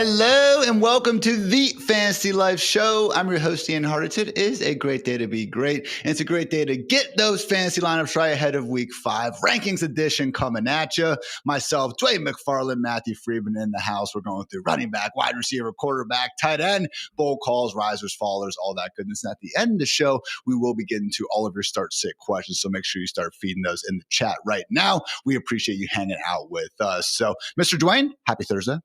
Hello and welcome to the Fantasy Life Show. I'm your host, Ian Hartitz. It is a great day to be great, and it's a great day to get those fantasy lineups right ahead of Week 5. Rankings edition coming at you. Myself, Dwain, McFarland, Matthew Freedman in the house. We're going through running back, wide receiver, quarterback, tight end, bowl calls, risers, fallers, all that goodness. And at the end of the show, we will be getting to all of your start-sit questions, so make sure you start feeding those in the chat right now. We appreciate you hanging out with us. So, Mr. Dwain, happy Thursday.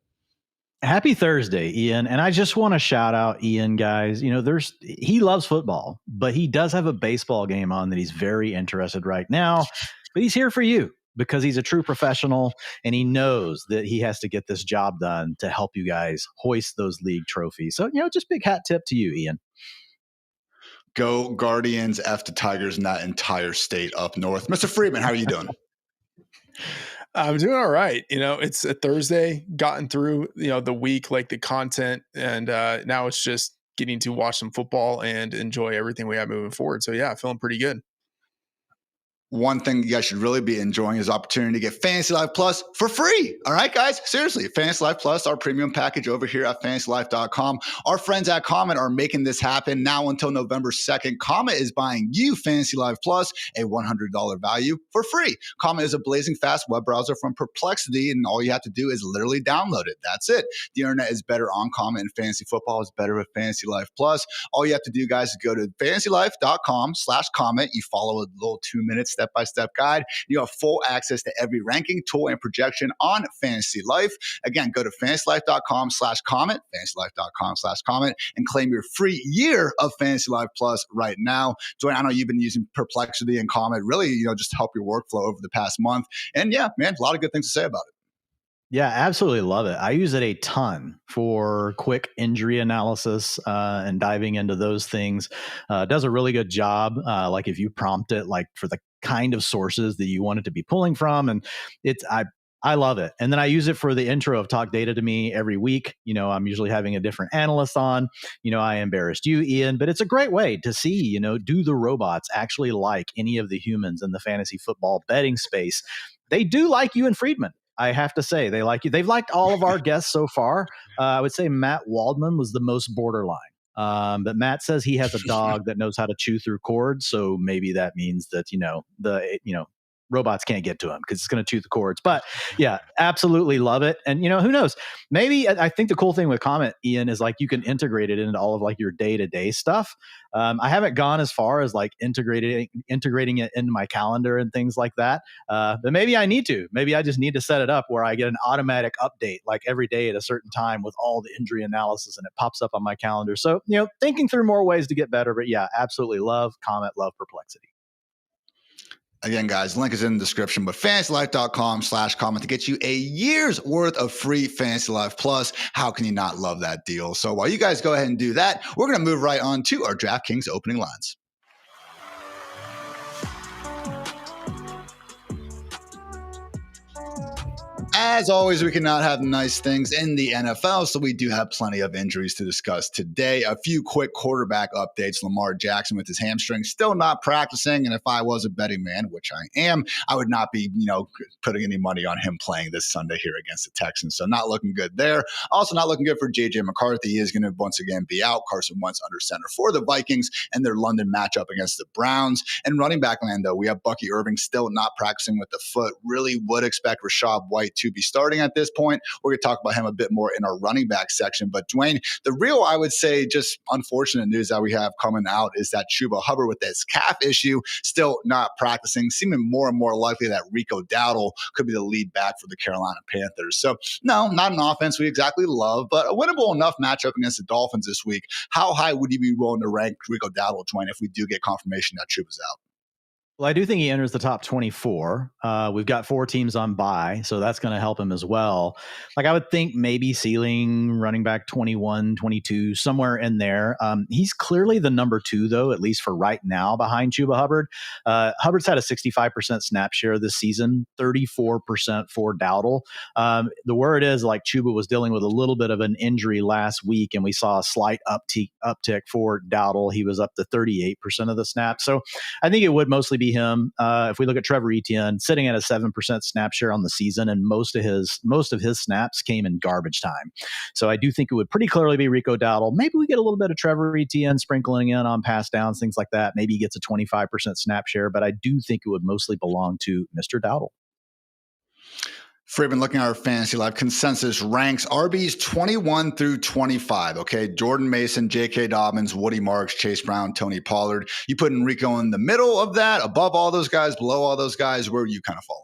Happy Thursday, Ian. And I just want to shout out Ian, guys. You know, he loves football, but he does have a baseball game on that he's very interested right now. But he's here for you because he's a true professional and he knows that he has to get this job done to help you guys hoist those league trophies. So, just big hat tip to you, Ian. Go Guardians, F the Tigers in that entire state up north. Mr. Freedman, how are you doing? I'm doing all right. It's a Thursday, gotten through, the week, like the content, and now it's just getting to watch some football and enjoy everything we have moving forward. So yeah, feeling pretty good. One thing you guys should really be enjoying is the opportunity to get Fantasy Life Plus for free. All right, guys? Seriously, Fantasy Life Plus, our premium package over here at fantasylife.com. Our friends at Comet are making this happen now until November 2nd. Comet is buying you Fantasy Life Plus, a $100 value for free. Comet is a blazing fast web browser from Perplexity, and all you have to do is literally download it. That's it. The internet is better on Comet, and fantasy football is better with Fantasy Life Plus. All you have to do, guys, is go to fantasylife.com/Comet. You follow a little 2-minute step-by-step guide. You have full access to every ranking, tool, and projection on Fantasy Life. Again, go to fantasylife.com/Comet, fantasylife.com/Comet, and claim your free year of Fantasy Life Plus right now. Dwayne, I know you've been using Perplexity and Comet really, just to help your workflow over the past month. And yeah, man, a lot of good things to say about it. Yeah, absolutely love it. I use it a ton for quick injury analysis and diving into those things. It does a really good job. Like if you prompt it, like for the kind of sources that you want it to be pulling from, and I love it. And then I use it for the intro of Talk Data to Me every week. I'm usually having a different analyst on. I embarrassed you, Ian, but it's a great way to see, do the robots actually like any of the humans in the fantasy football betting space? They do like you and Freedman. I have to say, they like you. They've liked all of our guests so far. I would say Matt Waldman was the most borderline. But Matt says he has a dog that knows how to chew through cords. So maybe that means that, robots can't get to him because it's going to chew the cords. But yeah, absolutely love it. And, who knows? Maybe I think the cool thing with Comet, Ian, is like you can integrate it into all of like your day-to-day stuff. I haven't gone as far as like integrating it into my calendar and things like that. But maybe I need to. Maybe I just need to set it up where I get an automatic update like every day at a certain time with all the injury analysis and it pops up on my calendar. So, thinking through more ways to get better. But yeah, absolutely love Comet, love Perplexity. Again, guys, link is in the description, but fantasylife.com/Comet to get you a year's worth of free Fantasy Life Plus. How can you not love that deal? So while you guys go ahead and do that, we're going to move right on to our DraftKings opening lines. As always, we cannot have nice things in the NFL, so we do have plenty of injuries to discuss today. A few quick quarterback updates. Lamar Jackson with his hamstring still not practicing, and if I was a betting man, which I am, I would not be, putting any money on him playing this Sunday here against the Texans. So not looking good there. Also not looking good for J.J. McCarthy. He is going to once again be out. Carson Wentz under center for the Vikings and their London matchup against the Browns. And running back land, though, we have Bucky Irving still not practicing with the foot. Really would expect Rashad White to be starting at this point. We're going to talk about him a bit more in our running back section. But Dwayne, the real, I would say, just unfortunate news that we have coming out is that Chuba Hubbard with this calf issue still not practicing, seeming more and more likely that Rico Dowdle could be the lead back for the Carolina Panthers. So no, not an offense we exactly love, but a winnable enough matchup against the Dolphins this week. How high would you be willing to rank Rico Dowdle, Dwayne, if we do get confirmation that Chuba's out? Well, I do think he enters the top 24. We've got 4 teams on bye, so that's going to help him as well. Like I would think maybe ceiling running back 21, 22, somewhere in there. He's clearly the number 2, though, at least for right now, behind Chuba Hubbard. Hubbard's had a 65% snap share this season, 34% for Dowdle. The word is like Chuba was dealing with a little bit of an injury last week, and we saw a slight uptick for Dowdle. He was up to 38% of the snaps. So I think it would mostly be be him. If we look at Trevor Etienne, sitting at a 7% snap share on the season, and most of his snaps came in garbage time. So I do think it would pretty clearly be Rico Dowdle. Maybe we get a little bit of Trevor Etienne sprinkling in on pass downs, things like that. Maybe he gets a 25% snap share, but I do think it would mostly belong to Mr. Dowdle. Freedman, looking at our Fantasy Live consensus ranks RBs 21 through 25. Okay. Jordan Mason, J.K. Dobbins, Woody Marks, Chase Brown, Tony Pollard. You put Enrico in the middle of that, above all those guys, below all those guys. Where are you kind of falling?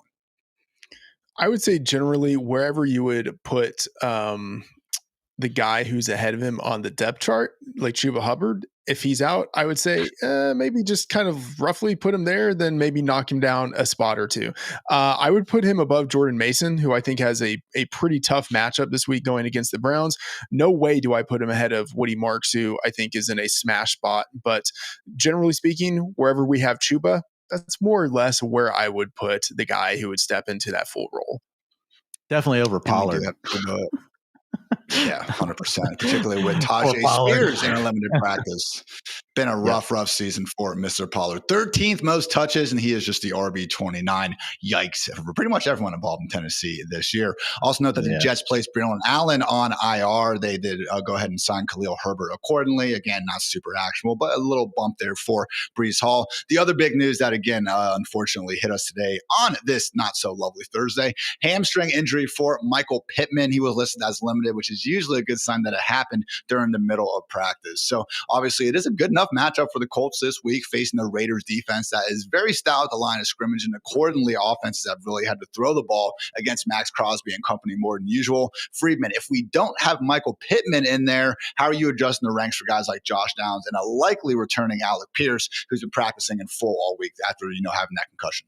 I would say generally wherever you would put the guy who's ahead of him on the depth chart, like Chuba Hubbard, if he's out, I would say maybe just kind of roughly put him there, then maybe knock him down a spot or two. I would put him above Jordan Mason, who I think has a pretty tough matchup this week going against the Browns. No way do I put him ahead of Woody Marks, who I think is in a smash spot. But generally speaking, wherever we have Chuba, that's more or less where I would put the guy who would step into that full role. Definitely over Pollard. Yeah, 100%. Particularly with Tajay Spears in a limited practice. Been a rough season for Mr. Pollard. 13th most touches, and he is just the RB29. Yikes. For pretty much everyone involved in Tennessee this year. Also note that the Jets placed Braylon Allen on IR. They did go ahead and sign Khalil Herbert accordingly. Again, not super actionable, but a little bump there for Breece Hall. The other big news that, again, unfortunately hit us today on this not so lovely Thursday, hamstring injury for Michael Pittman. He was listed as limited, which is usually a good sign that it happened during the middle of practice. So obviously it is a good enough matchup for the Colts this week, facing the Raiders defense that is very stout at the line of scrimmage, and accordingly offenses have really had to throw the ball against Max Crosby and company more than usual. Freedman, if we don't have Michael Pittman in there, how are you adjusting the ranks for guys like Josh Downs and a likely returning Alec Pierce, who's been practicing in full all week after having that concussion?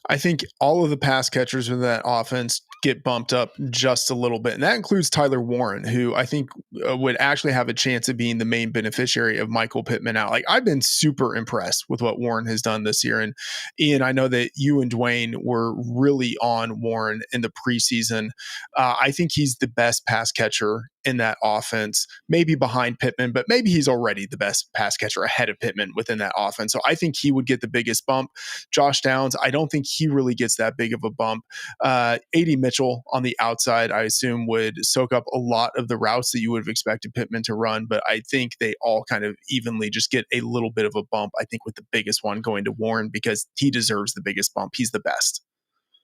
I think all of the pass catchers in that offense get bumped up just a little bit. And that includes Tyler Warren, who I think would actually have a chance of being the main beneficiary of Michael Pittman out. Like, I've been super impressed with what Warren has done this year. And Ian, I know that you and Dwain were really on Warren in the preseason. I think he's the best pass catcher in that offense, maybe behind Pittman, but maybe he's already the best pass catcher ahead of Pittman within that offense. So I think he would get the biggest bump. Josh Downs, I don't think he really gets that big of a bump. A.D. Mitchell on the outside, I assume, would soak up a lot of the routes that you would have expected Pittman to run, but I think they all kind of evenly just get a little bit of a bump, I think, with the biggest one going to Warren, because he deserves the biggest bump. He's the best.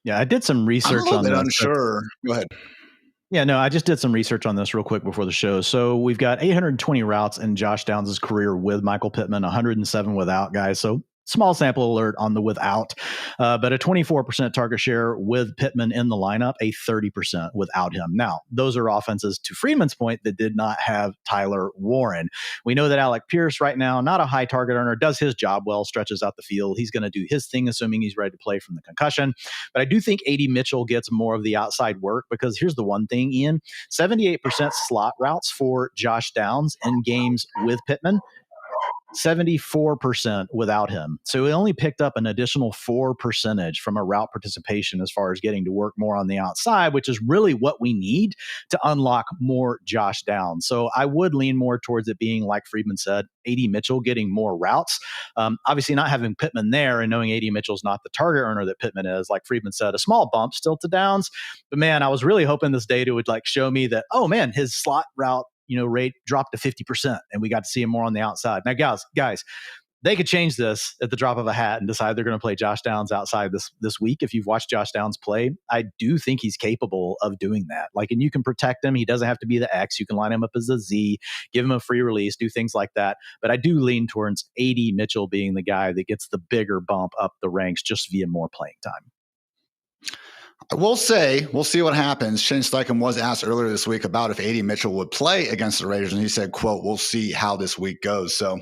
Yeah, I did some research on this. Unsure. Go ahead. Yeah, no, I just did some research on this real quick before the show. So we've got 820 routes in Josh Downs' career with Michael Pittman, 107 without, guys. So small sample alert on the without, but a 24% target share with Pittman in the lineup, a 30% without him. Now, those are offenses, to Freeman's point, that did not have Tyler Warren. We know that Alec Pierce right now, not a high target earner, does his job well, stretches out the field. He's going to do his thing, assuming he's ready to play from the concussion. But I do think A.D. Mitchell gets more of the outside work, because here's the one thing, Ian, 78% slot routes for Josh Downs in games with Pittman, 74% without him. So he only picked up an additional 4% from a route participation as far as getting to work more on the outside, which is really what we need to unlock more Josh Downs. So I would lean more towards it being, like Freedman said, A.D. Mitchell getting more routes. Obviously not having Pittman there and knowing A.D. Mitchell's not the target earner that Pittman is, like Freedman said, a small bump still to Downs. But man, I was really hoping this data would show me that, oh man, his slot route rate dropped to 50%, and we got to see him more on the outside. Now, guys, they could change this at the drop of a hat and decide they're going to play Josh Downs outside this week. If you've watched Josh Downs play, I do think he's capable of doing that. And you can protect him. He doesn't have to be the X. You can line him up as a Z, give him a free release, do things like that. But I do lean towards A.D. Mitchell being the guy that gets the bigger bump up the ranks just via more playing time. We'll see what happens. Shane Steichen was asked earlier this week about if A.D. Mitchell would play against the Raiders, and he said, quote, "We'll see how this week goes." So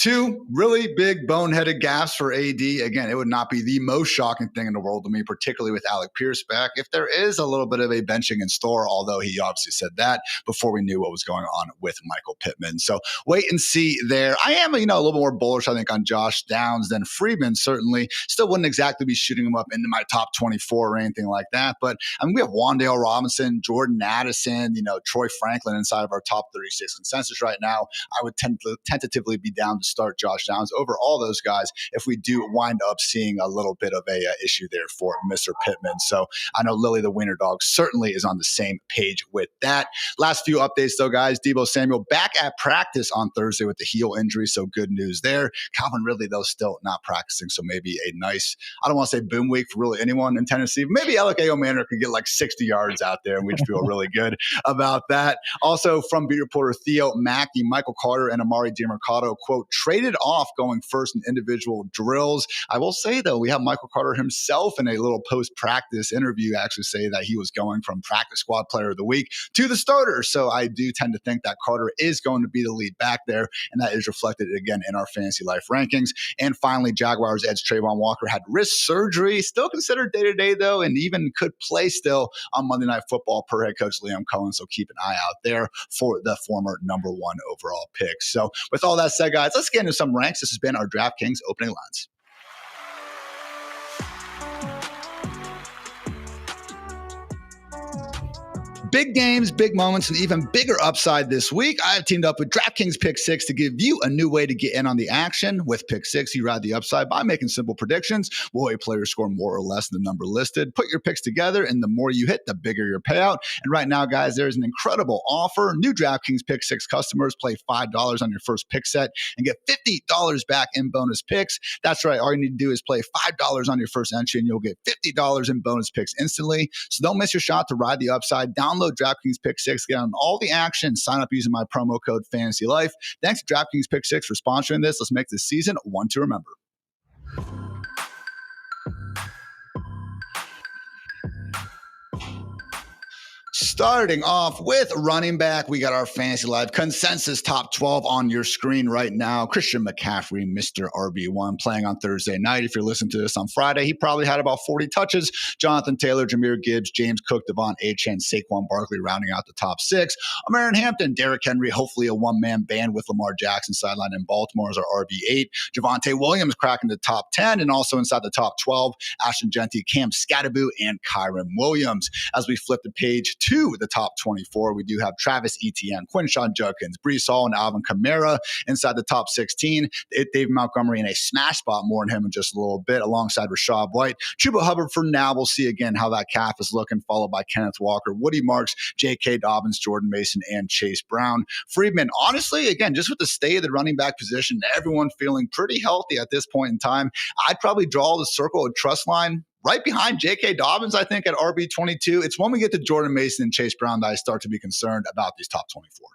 2 really big boneheaded gaffes for A.D. Again, it would not be the most shocking thing in the world to me, particularly with Alec Pierce back, if there is a little bit of a benching in store, although he obviously said that before we knew what was going on with Michael Pittman. So wait and see there. I am, a little bit more bullish, I think, on Josh Downs than Freedman. Certainly still wouldn't exactly be shooting him up into my top 24 or anything like that. But I mean, we have Wan'Dale Robinson, Jordan Addison, Troy Franklin inside of our top 36 consensus right now. I would tentatively be down to start Josh Downs over all those guys if we do wind up seeing a little bit of a issue there for Mr. Pittman. So I know Lily the Wiener Dog certainly is on the same page with that. Last few updates though, guys. Deebo Samuel back at practice on Thursday with the heel injury, so good news there. Calvin Ridley, though, still not practicing, so maybe a nice, I don't want to say boom week for really anyone in Tennessee. Maybe Alec Manor could get like 60 yards out there, and we'd feel really good about that. Also, from beat reporter Theo Mackey, Michael Carter and Amari DiMercato, quote, traded off going first in individual drills. I will say, though, we have Michael Carter himself in a little post-practice interview actually say that he was going from practice squad player of the week to the starter. So I do tend to think that Carter is going to be the lead back there, and that is reflected again in our fantasy life rankings. And finally, Jaguars edge Trayvon Walker had wrist surgery, still considered day-to-day though, and even could play still on Monday Night Football per head coach Liam Cohen. So keep an eye out there for the former number 1 overall pick. So with all that said, guys, let's get into some ranks. This has been our DraftKings opening lines. Big games, big moments, and even bigger upside this week. I have teamed up with DraftKings Pick 6 to give you a new way to get in on the action. With Pick 6, you ride the upside by making simple predictions. Will a player score more or less than the number listed? Put your picks together, and the more you hit, the bigger your payout. And right now, guys, there's an incredible offer. New DraftKings Pick 6 customers play $5 on your first pick set and get $50 back in bonus picks. That's right. All you need to do is play $5 on your first entry, and you'll get $50 in bonus picks instantly. So don't miss your shot to ride the upside. Download DraftKings Pick 6, get on all the action, sign up using my promo code FANTASYLIFE. Thanks to DraftKings Pick 6 for sponsoring this. Let's make this season one to remember. Starting off with running back, we got our Fantasy Live consensus top 12 on your screen right now. Christian McCaffrey, Mr. RB1, playing on Thursday night. If you're listening to this on Friday, he probably had about 40 touches. Jonathan Taylor, Jahmyr Gibbs, James Cook, Devon Achane, Saquon Barkley rounding out the top 6. Aaron Hampton, Derrick Henry, hopefully a one-man band with Lamar Jackson sideline in Baltimore as our RB8. Javonte Williams cracking the top 10, and also inside the top 12, Ashton Genty, Cam Scatterbo, and Kyron Williams. As we flip the page to the top 24, we do have Travis Etienne, Quinshon Judkins, Breece Hall, and Alvin Kamara inside the top 16. David Montgomery in a smash spot more than him in just a little bit, alongside Rachaad White. Chuba Hubbard for now. We'll see again how that calf is looking, followed by Kenneth Walker, Woody Marks, J.K. Dobbins, Jordan Mason, and Chase Brown. Freedman, honestly, again, just with the state of the running back position, everyone feeling pretty healthy at this point in time, I'd probably draw the circle of trust line right behind J.K. Dobbins, I think, at RB22. It's when we get to Jordan Mason and Chase Brown that I start to be concerned about these top 24.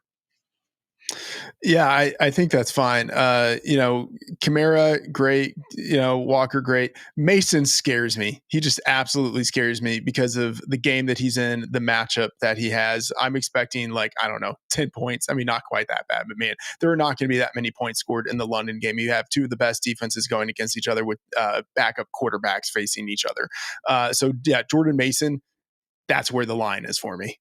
Yeah, I think that's fine. Kamara, great. Walker, great. Mason scares me. He just absolutely scares me because of the game that he's in, the matchup that he has. I'm expecting 10 points. I mean, not quite that bad, but man, there are not going to be that many points scored in the London game. You have two of the best defenses going against each other with backup quarterbacks facing each other. Jordan Mason, that's where the line is for me.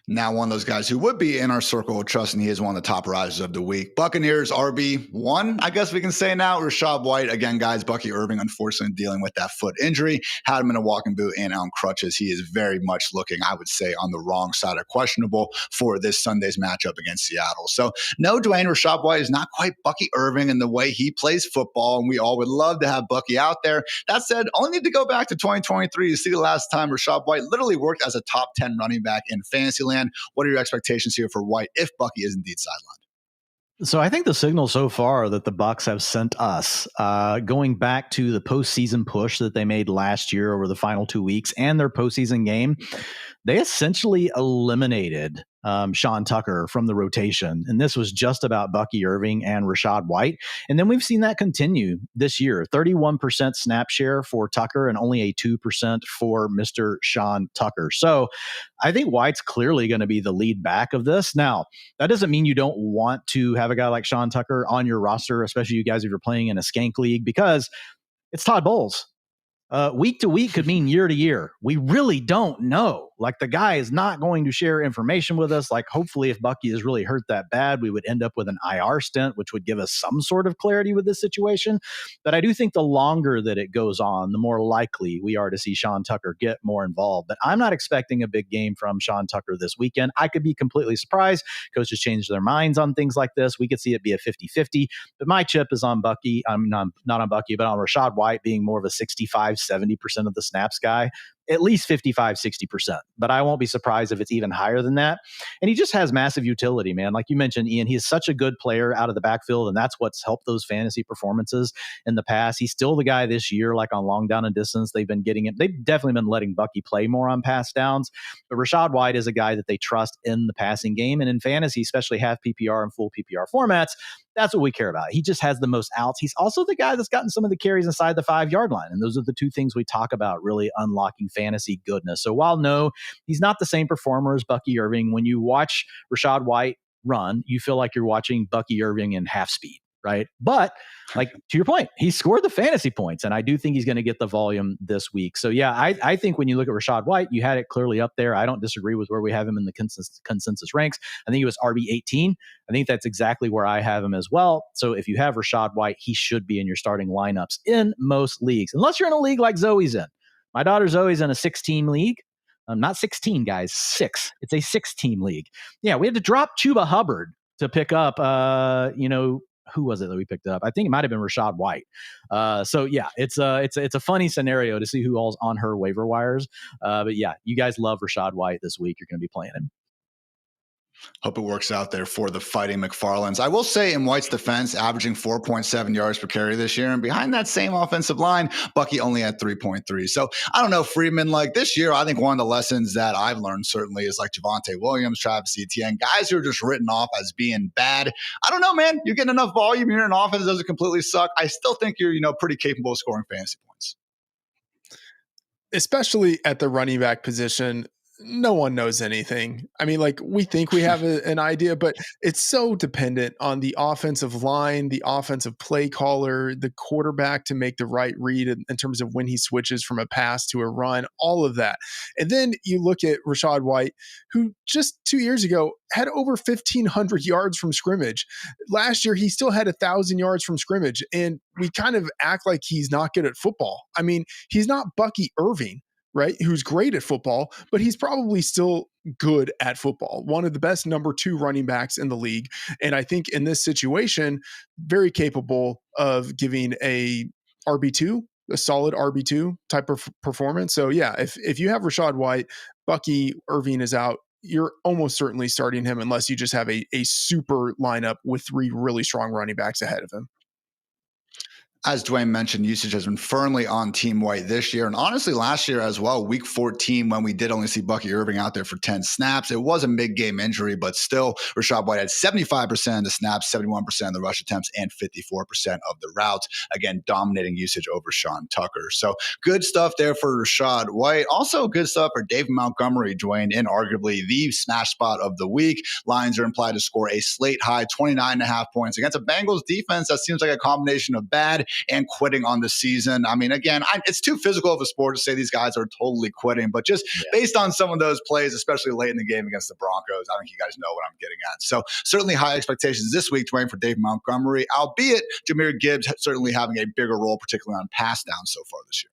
Now, one of those guys who would be in our circle of trust, and he is one of the top risers of the week. Buccaneers RB1, I guess we can say now. Rachaad White, again, guys, Bucky Irving, unfortunately, dealing with that foot injury. Had him in a walking boot and on crutches. He is very much looking, I would say, on the wrong side of questionable for this Sunday's matchup against Seattle. So, no, Dwain, Rachaad White is not quite Bucky Irving in the way he plays football, and we all would love to have Bucky out there. That said, only need to go back to 2023 to see the last time Rachaad White literally worked as a top 10 running back in Fantasyland. What are your expectations here for White if Bucky is indeed sidelined? So I think the signal so far that the Bucs have sent us, going back to the postseason push that they made last year over the final 2 weeks and their postseason game, they essentially eliminated Sean Tucker from the rotation. And this was just about Bucky Irving and Rachaad White. And then we've seen that continue this year. 31% snap share for Tucker and only a 2% for Mr. Sean Tucker. So I think White's clearly going to be the lead back of this. Now, that doesn't mean you don't want to have a guy like Sean Tucker on your roster, especially you guys if you're playing in a skank league, because it's Todd Bowles. Week to week could mean year to year. We really don't know. Like, the guy is not going to share information with us. Like, hopefully if Bucky is really hurt that bad, we would end up with an IR stint, which would give us some sort of clarity with this situation. But I do think the longer that it goes on, the more likely we are to see Sean Tucker get more involved. But I'm not expecting a big game from Sean Tucker this weekend. I could be completely surprised. Coaches change their minds on things like this. We could see it be a 50-50. But my chip is on Bucky. I'm not on Bucky, but on Rachaad White being more of a 65-70% of the snaps guy. At least 55-60%, but I won't be surprised if it's even higher than that. And he just has massive utility, man. Like you mentioned, Ian, he is such a good player out of the backfield, and that's what's helped those fantasy performances in the past. He's still the guy this year, like on long down and distance. They've been getting it. They've definitely been letting Bucky play more on pass downs, but Rachaad White is a guy that they trust in the passing game, and in fantasy, especially half PPR and full PPR formats. That's what we care about. He just has the most outs. He's also the guy that's gotten some of the carries inside the 5-yard line. And those are the two things we talk about really unlocking fantasy goodness. So while no, he's not the same performer as Bucky Irving, when you watch Rachaad White run, you feel like you're watching Bucky Irving in half speed, right? But like to your point, he scored the fantasy points, and I do think he's going to get the volume this week. So yeah, I think when you look at Rachaad White, you had it clearly up there. I don't disagree with where we have him in the consensus ranks. I think he was RB 18. I think that's exactly where I have him as well. So if you have Rachaad White, he should be in your starting lineups in most leagues, unless you're in a league like Zoe's in. My daughter Zoe's in a 6-team league. Not 16, guys, 6. It's a 6-team league. Yeah, we had to drop Chuba Hubbard to pick up, who was it that we picked up? I think it might have been Rachaad White. So yeah, it's a funny scenario to see who all's on her waiver wires. But yeah, you guys love Rachaad White this week. You're going to be playing him. Hope it works out there for the Fighting McFarlands. I will say, in White's defense, averaging 4.7 yards per carry this year, and behind that same offensive line, Bucky only had 3.3. So I don't know, Freedman, like this year, I think one of the lessons that I've learned certainly is like Javonte Williams, Travis Etienne, guys who are just written off as being bad. I don't know, man. You're getting enough volume. You're in an offense that doesn't completely suck. I still think you're, pretty capable of scoring fantasy points. Especially at the running back position. No one knows anything. I mean, like, we think we have an idea, but it's so dependent on the offensive line, the offensive play caller, the quarterback to make the right read in terms of when he switches from a pass to a run, all of that. And then you look at Rachaad White, who just 2 years ago had over 1,500 yards from scrimmage. Last year, he still had 1,000 yards from scrimmage. And we kind of act like he's not good at football. I mean, he's not Bucky Irving, right? Who's great at football, but he's probably still good at football. One of the best number 2 running backs in the league. And I think in this situation, very capable of giving a RB2, a solid RB2 type of performance. So yeah, if you have Rachaad White, Bucky Irving is out, you're almost certainly starting him unless you just have a super lineup with 3 really strong running backs ahead of him. As Dwain mentioned, usage has been firmly on Team White this year. And honestly, last year as well, week 14, when we did only see Bucky Irving out there for 10 snaps, it was a mid-game injury, but still, Rachaad White had 75% of the snaps, 71% of the rush attempts, and 54% of the routes. Again, dominating usage over Sean Tucker. So good stuff there for Rachaad White. Also good stuff for David Montgomery, Dwain, in arguably the smash spot of the week. Lions are implied to score a slate-high 29.5 points against a Bengals defense that seems like a combination of bad and quitting on the season. I mean, again, it's too physical of a sport to say these guys are totally quitting, but just based on some of those plays, especially late in the game against the Broncos, I think you guys know what I'm getting at. So certainly high expectations this week, Dwain, for Dave Montgomery, albeit Jahmyr Gibbs certainly having a bigger role, particularly on pass down so far this year.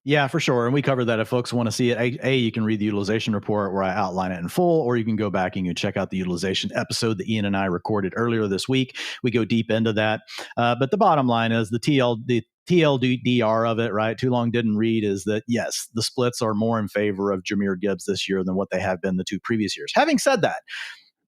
Yeah, for sure. And we covered that. If folks want to see it, you can read the utilization report where I outline it in full, or you can go back and you check out the utilization episode that Ian and I recorded earlier this week. We go deep into that. But the bottom line is the TLDR of it, right? Too long didn't read, is that, yes, the splits are more in favor of Jahmyr Gibbs this year than what they have been the 2 previous years. Having said that,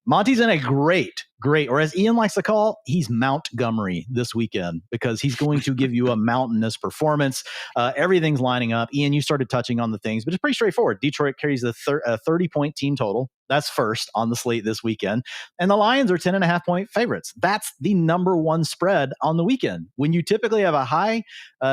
Monty's in a great, or as Ian likes to call, he's Mountgomery this weekend, because he's going to give you a mountainous performance. Everything's lining up. Ian, you started touching on the things, but it's pretty straightforward. Detroit carries a 30-point team total. That's first on the slate this weekend. And the Lions are 10.5-point favorites. That's the number 1 spread on the weekend. When you typically have a high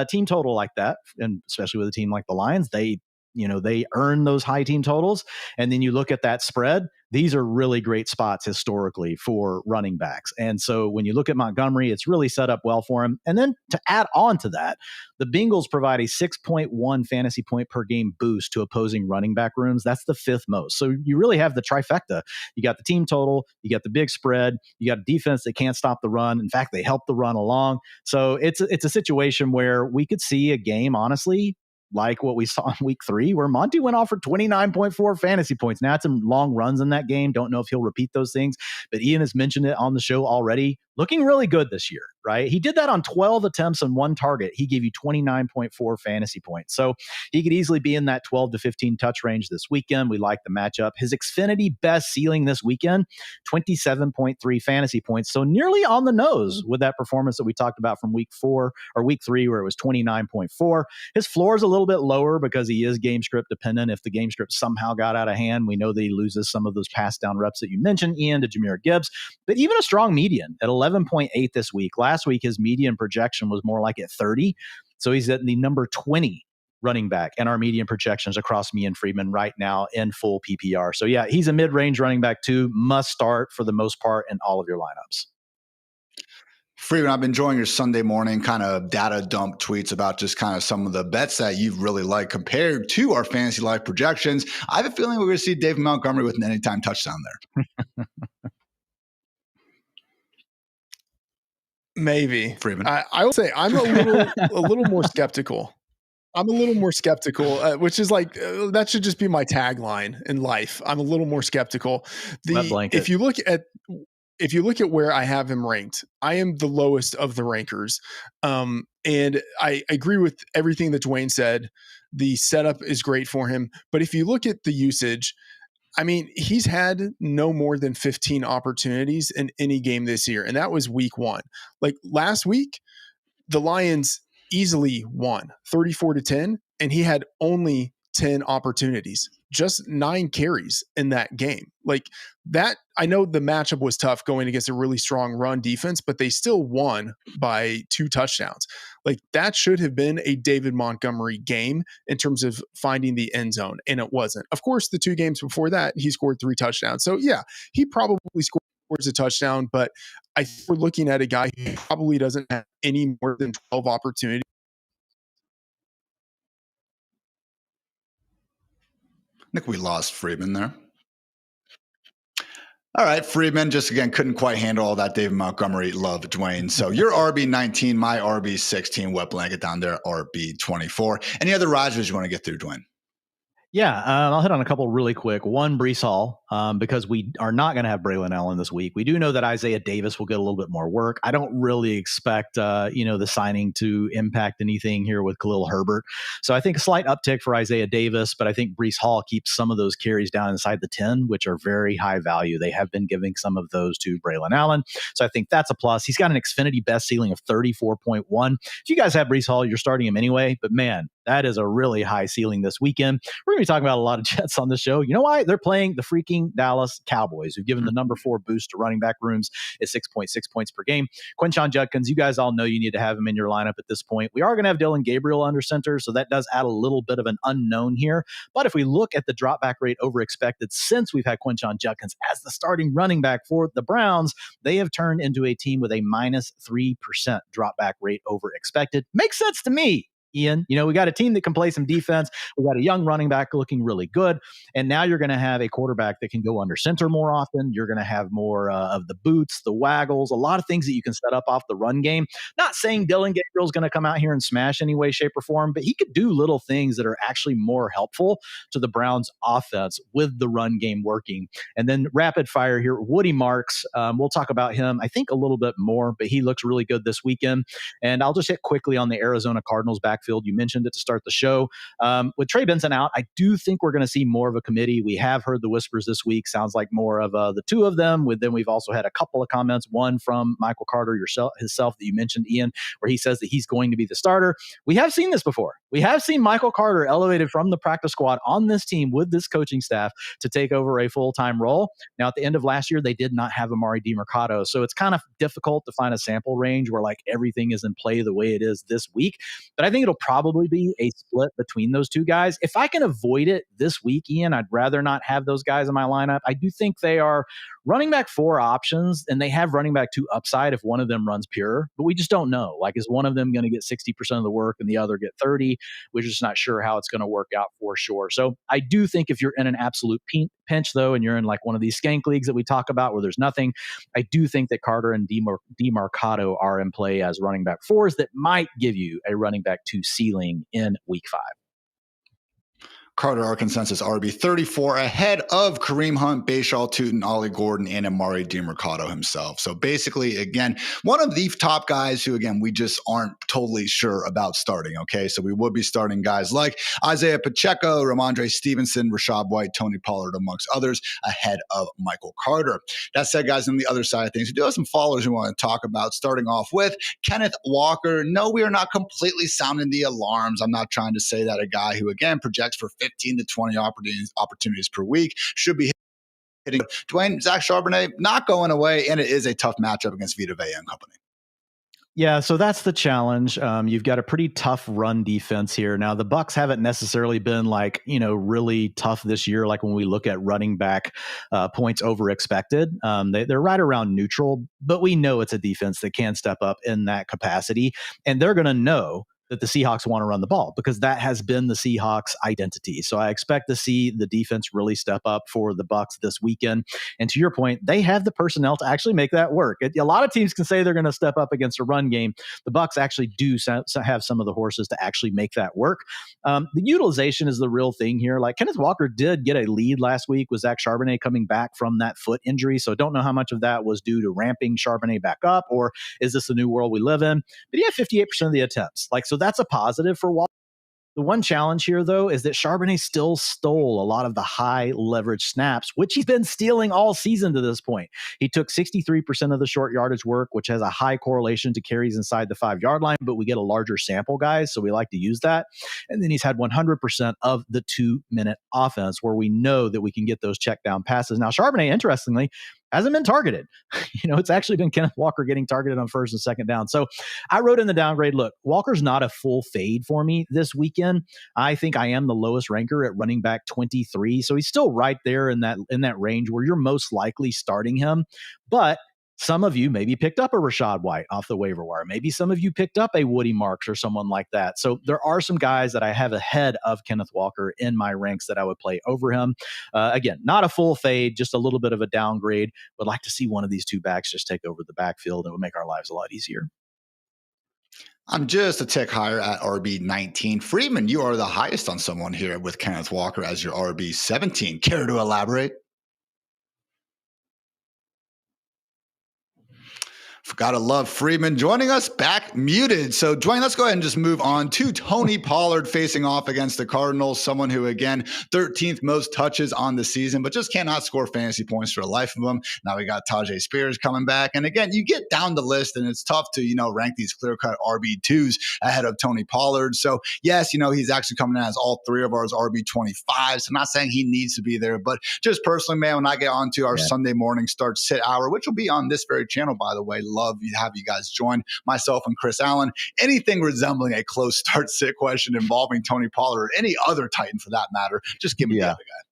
team total like that, and especially with a team like the Lions, they they earn those high team totals. And then you look at that spread, these are really great spots historically for running backs. And so when you look at Montgomery, it's really set up well for him. And then to add on to that, the Bengals provide a 6.1 fantasy point per game boost to opposing running back rooms. That's the 5th most. So you really have the trifecta. You got the team total, you got the big spread, you got a defense that can't stop the run. In fact, they help the run along. So it's a situation where we could see a game, honestly, like what we saw in week 3, where Monty went off for 29.4 fantasy points. Now, it's some long runs in that game. Don't know if he'll repeat those things, but Ian has mentioned it on the show already. Looking really good this year, right? He did that on 12 attempts and 1 target. He gave you 29.4 fantasy points. So he could easily be in that 12 to 15 touch range this weekend. We like the matchup. His Xfinity best ceiling this weekend, 27.3 fantasy points. So nearly on the nose with that performance that we talked about from week 4 or week 3, where it was 29.4. His floor is a little bit lower because he is game script dependent. If the game script somehow got out of hand, we know that he loses some of those pass down reps that you mentioned, Ian, to Jahmyr Gibbs. But even a strong median at 11.8 this week. Last week, his median projection was more like at 30. So he's at the number 20 running back in our median projections across me and Freedman right now in full PPR. So yeah, he's a mid-range running back too. Must start for the most part in all of your lineups. Freeman, I've been enjoying your Sunday morning kind of data dump tweets about just kind of some of the bets that you've really liked compared to our fantasy life projections. I have a feeling we're going to see David Montgomery with an anytime touchdown there. Maybe. Freeman. I will say I'm a little more skeptical. I'm a little more skeptical, which is like that should just be my tagline in life. I'm a little more skeptical. If you look at where I have him ranked, I am the lowest of the rankers. And I agree with everything that Dwain said. The setup is great for him. But if you look at the usage, I mean, he's had no more than 15 opportunities in any game this year. And that was week 1. Like last week, the Lions easily won 34-10, and he had only 10 opportunities, just 9 carries in that game. Like that, I know the matchup was tough going against a really strong run defense, but they still won by 2 touchdowns. Like that should have been a David Montgomery game in terms of finding the end zone, and it wasn't. Of course, the 2 games before that, he scored 3 touchdowns. So yeah, he probably scores a touchdown, but I think we're looking at a guy who probably doesn't have any more than 12 opportunities. I think we lost Freeman there. All right, Freeman just again couldn't quite handle all that David Montgomery love, Dwain. So your RB19, my RB16, wet blanket down there, RB24. Any other risers you want to get through, Dwain? Yeah, I'll hit on a couple really quick. One, Breece Hall, because we are not going to have Braylon Allen this week. We do know that Isaiah Davis will get a little bit more work. I don't really expect, the signing to impact anything here with Khalil Herbert. So I think a slight uptick for Isaiah Davis, but I think Breece Hall keeps some of those carries down inside the 10, which are very high value. They have been giving some of those to Braylon Allen. So I think that's a plus. He's got an Xfinity best ceiling of 34.1. If you guys have Breece Hall, you're starting him anyway, but man, that is a really high ceiling this weekend. We're going to be talking about a lot of Jets on the show. You know why? They're playing the freaking Dallas Cowboys, who've given the number 4 boost to running back rooms at 6.6 points per game. Quinshon Judkins, you guys all know you need to have him in your lineup at this point. We are going to have Dylan Gabriel under center, so that does add a little bit of an unknown here. But if we look at the drop back rate over expected since we've had Quinshon Judkins as the starting running back for the Browns, they have turned into a team with a minus 3% drop back rate over expected. Makes sense to me. Ian, we got a team that can play some defense. We got a young running back looking really good. And now you're going to have a quarterback that can go under center more often. You're going to have more of the boots, the waggles, a lot of things that you can set up off the run game. Not saying Dylan Gabriel's going to come out here and smash any way, shape, or form, but he could do little things that are actually more helpful to the Browns offense with the run game working. And then rapid fire here, Woody Marks. We'll talk about him, I think, a little bit more, but he looks really good this weekend. And I'll just hit quickly on the Arizona Cardinals backfield. You mentioned it to start the show. With Trey Benson out, I do think we're going to see more of a committee. We have heard the whispers this week. Sounds like more of the 2 of them. Then we've also had a couple of comments, one from himself that you mentioned, Ian, where he says that he's going to be the starter. We have seen this before. We have seen Michael Carter elevated from the practice squad on this team with this coaching staff to take over a full-time role. Now, at the end of last year, they did not have Amari DiMercato, so it's kind of difficult to find a sample range where like everything is in play the way it is this week. But I think it'll probably be a split between those two guys. If I can avoid it this week, Ian, I'd rather not have those guys in my lineup. I do think they are running back 4 options, and they have running back 2 upside if one of them runs pure, but we just don't know. Like, is one of them going to get 60% of the work and the other get 30? We're just not sure how it's going to work out for sure. So I do think if you're in an absolute pinch, though, and you're in like one of these skank leagues that we talk about where there's nothing, I do think that Carter and DiMercato are in play as running back 4s that might give you a running back 2 ceiling in week 5. Carter, our consensus RB 34, ahead of Kareem Hunt, Bashaw Tutin, Ollie Gordon, and Amari DiMercato himself. So basically, again, one of the top guys who, again, we just aren't totally sure about starting, okay? So we would be starting guys like Isaiah Pacheco, Ramondre Stevenson, Rashad White, Tony Pollard, amongst others, ahead of Michael Carter. That said, guys, on the other side of things, we do have some followers we want to talk about, starting off with Kenneth Walker. No, we are not completely sounding the alarms. I'm not trying to say that a guy who, again, projects for 15 to 20 opportunities per week should be hitting. Dwain, Zach Charbonnet not going away, and it is a tough matchup against Vita Vea and company. Yeah, so that's the challenge. You've got a pretty tough run defense here. Now, the Bucs haven't necessarily been like, really tough this year. Like when we look at running back points over expected, they're right around neutral, but we know it's a defense that can step up in that capacity, and they're going to know that the Seahawks want to run the ball because that has been the Seahawks identity. So I expect to see the defense really step up for the Bucs this weekend. And to your point, they have the personnel to actually make that work. A lot of teams can say they're going to step up against a run game. The Bucs actually do have some of the horses to actually make that work. The utilization is the real thing here. Like Kenneth Walker did get a lead last week with Zach Charbonnet coming back from that foot injury. So don't know how much of that was due to ramping Charbonnet back up, or is this the new world we live in? But he had 58% of the attempts. So that's a positive for Walker. The one challenge here, though, is that Charbonnet still stole a lot of the high leverage snaps, which he's been stealing all season to this point. He took 63% of the short yardage work, which has a high correlation to carries inside the 5-yard line, but we get a larger sample, guys, so we like to use that. And then he's had 100% of the 2-minute offense, where we know that we can get those check down passes. Now, Charbonnet, interestingly, hasn't been targeted. It's actually been Kenneth Walker getting targeted on first and second down. So I wrote in the downgrade, look, Walker's not a full fade for me this weekend. I think I am the lowest ranker at running back 23. So he's still right there in that range where you're most likely starting him. But some of you maybe picked up a Rashad White off the waiver wire. Maybe some of you picked up a Woody Marks or someone like that. So there are some guys that I have ahead of Kenneth Walker in my ranks that I would play over him. Again, not a full fade, just a little bit of a downgrade. Would like to see one of these two backs just take over the backfield. It would make our lives a lot easier. I'm just a tick higher at RB 19. Freedman, you are the highest on someone here with Kenneth Walker as your RB 17. Care to elaborate? Gotta love Freedman joining us back muted. So, Dwain, let's go ahead and just move on to Tony Pollard facing off against the Cardinals. Someone who, again, 13th most touches on the season, but just cannot score fantasy points for the life of him. Now we got Tajay Spears coming back. And again, you get down the list and it's tough to, rank these clear-cut RB2s ahead of Tony Pollard. So, yes, he's actually coming in as all 3 of ours RB25s. I'm not saying he needs to be there, but just personally, man, when I get on to our Sunday morning start sit hour, which will be on this very channel, by the way, love to have you guys join myself and Chris Allen. Anything resembling a close start sit question involving Tony Pollard or any other Titan for that matter, just give me the other guy.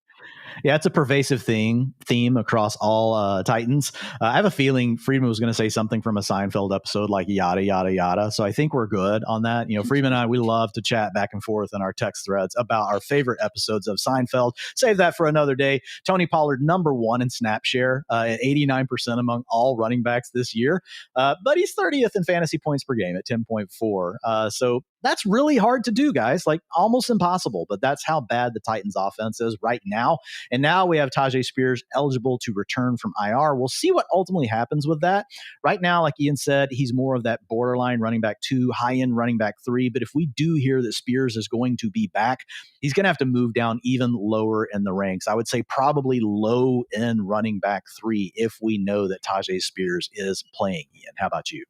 Yeah, it's a pervasive theme across all Titans. I have a feeling Freedman was going to say something from a Seinfeld episode like yada, yada, yada. So I think we're good on that. Freedman and I, we love to chat back and forth in our text threads about our favorite episodes of Seinfeld. Save that for another day. Tony Pollard, number 1 in snap share at 89% among all running backs this year. But he's 30th in fantasy points per game at 10.4. So that's really hard to do, guys, like almost impossible. But that's how bad the Titans offense is right now. And now we have Tajay Spears eligible to return from IR. We'll see what ultimately happens with that. Right now, like Ian said, he's more of that borderline running back 2, high-end running back 3. But if we do hear that Spears is going to be back, he's going to have to move down even lower in the ranks. I would say probably low-end running back 3 if we know that Tajay Spears is playing. Ian, how about you?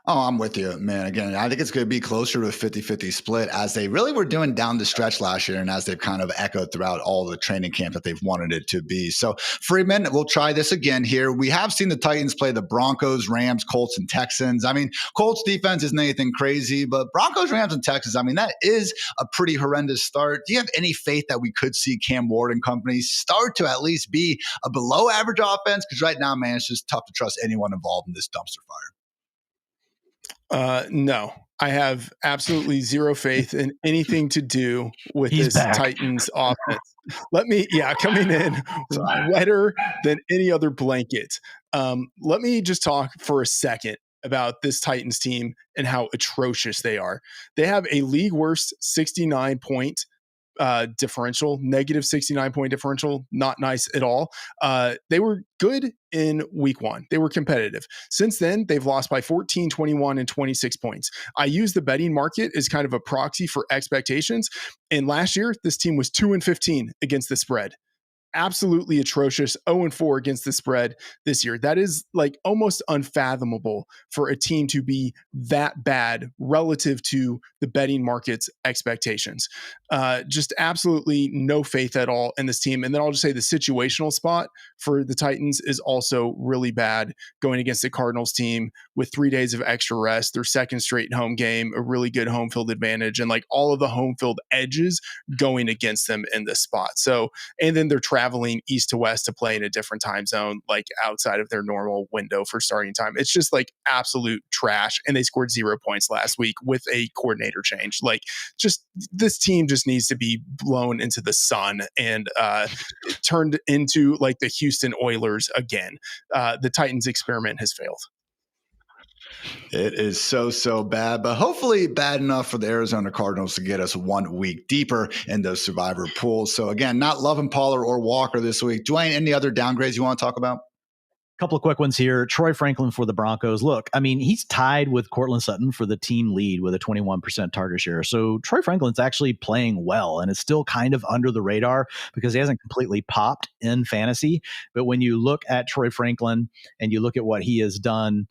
Oh, I'm with you, man. Again, I think it's going to be closer to a 50-50 split as they really were doing down the stretch last year and as they've kind of echoed throughout all the training camp that they've wanted it to be. So, Freedman, we'll try this again here. We have seen the Titans play the Broncos, Rams, Colts, and Texans. I mean, Colts defense isn't anything crazy, but Broncos, Rams, and Texans, I mean, that is a pretty horrendous start. Do you have any faith that we could see Cam Ward and company start to at least be a below average offense? Because right now, man, it's just tough to trust anyone involved in this dumpster fire. No, I have absolutely zero faith in anything to do with this Titans offense. Coming in wetter than any other blanket. Let me just talk for a second about this Titans team and how atrocious they are. They have a league worst 69 point differential, negative 69 point differential. Not nice at all. They were good in week one. They were competitive. Since then, they've lost by 14, 21, and 26 points. I use the betting market as kind of a proxy for expectations. And last year, this team was 2-15 against the spread. Absolutely atrocious. 0-4 against the spread this year. That is like almost unfathomable for a team to be that bad relative to the betting market's expectations. Just absolutely no faith at all in this team. And then I'll just say the situational spot for the Titans is also really bad, going against the Cardinals team with 3 days of extra rest, their second straight home game, a really good home field advantage, and like all of the home field edges going against them in this spot. So, and then they're traveling east to west to play in a different time zone, like outside of their normal window for starting time. It's just like absolute trash. And they scored 0 points last week with a coordinator change. Like, just this team just needs to be blown into the sun and turned into like the Houston Oilers again. The Titans experiment has failed. It is so bad, but hopefully bad enough for the Arizona Cardinals to get us 1 week deeper in those survivor pools. So again, not loving Pollard or Walker this week. Dwayne, any other downgrades you want to talk about? Couple of quick ones here. Troy Franklin for the Broncos. Look, I mean, he's tied with Cortland Sutton for the team lead with a 21% target share. So Troy Franklin's actually playing well and is still kind of under the radar because he hasn't completely popped in fantasy. But when you look at Troy Franklin and you look at what he has done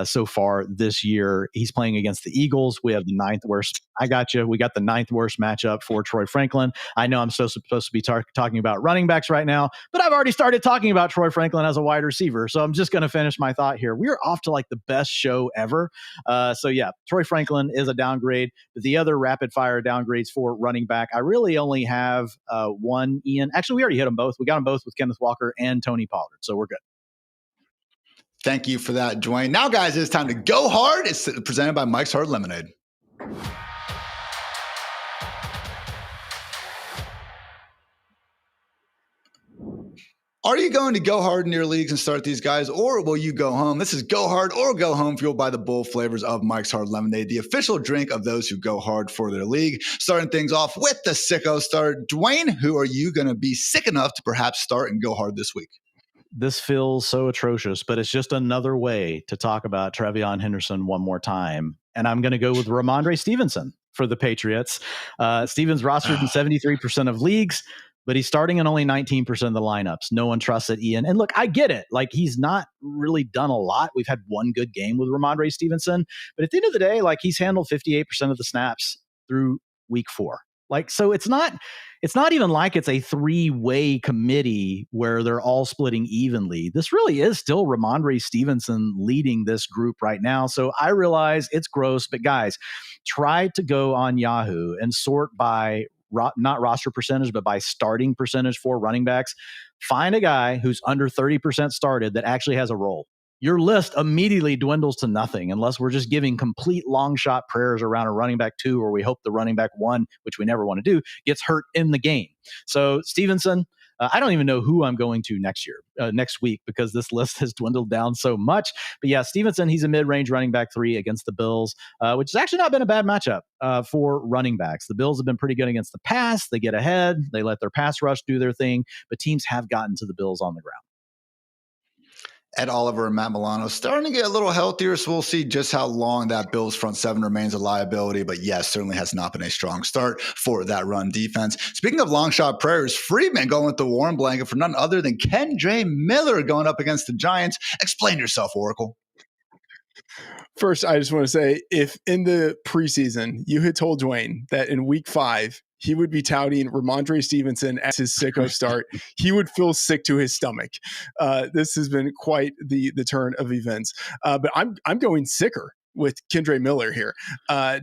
so far this year, he's playing against the Eagles. We have the 9th worst. I got you. We got the 9th worst matchup for Troy Franklin. I know I'm supposed to be talking about running backs right now, but I've already started talking about Troy Franklin as a wide receiver. So I'm just going to finish my thought here. We're off to like the best show ever. So yeah, Troy Franklin is a downgrade. But the other rapid fire downgrades for running back, I really only have one, Ian. Actually, we already hit them both. We got them both with Kenneth Walker and Tony Pollard. So we're good. Thank you for that, Dwayne. Now, guys, it's time to go hard. It's presented by Mike's Hard Lemonade. Are you going to go hard in your leagues and start these guys, or will you go home? This is Go Hard or Go Home, fueled by the bold flavors of Mike's Hard Lemonade, the official drink of those who go hard for their league. Starting things off with the sicko start. Dwayne, who are you going to be sick enough to perhaps start and go hard this week? This feels so atrocious, but it's just another way to talk about Trevion Henderson one more time. And I'm going to go with Ramondre Stevenson for the Patriots. Stevens rostered in 73% of leagues, but he's starting in only 19% of the lineups. No one trusts it, Ian. And look, I get it. Like, he's not really done a lot. We've had one good game with Ramondre Stevenson, but at the end of the day, like, he's handled 58% of the snaps through week 4. Like, so it's not even like it's a 3-way committee where they're all splitting evenly. This really is still Ramondre Stevenson leading this group right now. So I realize it's gross, but guys, try to go on Yahoo and sort by not roster percentage, but by starting percentage for running backs. Find a guy who's under 30% started that actually has a role. Your list immediately dwindles to nothing unless we're just giving complete long shot prayers around a running back 2, or we hope the running back 1, which we never want to do, gets hurt in the game. So Stevenson, I don't even know who I'm going to next week, because this list has dwindled down so much. But yeah, Stevenson, he's a mid-range running back 3 against the Bills, which has actually not been a bad matchup for running backs. The Bills have been pretty good against the pass. They get ahead. They let their pass rush do their thing, but teams have gotten to the Bills on the ground. Ed Oliver and Matt Milano starting to get a little healthier, so we'll see just how long that Bills front 7 remains a liability. But yes, certainly has not been a strong start for that run defense. Speaking of long shot prayers, Freedman going with the warm blanket for none other than Kendra Miller going up against the Giants. Explain yourself, Oracle. First, I just want to say, if in the preseason you had told Dwain that in week 5 he would be touting Ramondre Stevenson as his sicko start, he would feel sick to his stomach. This has been quite the turn of events. But I'm going sicker with Kendre Miller here.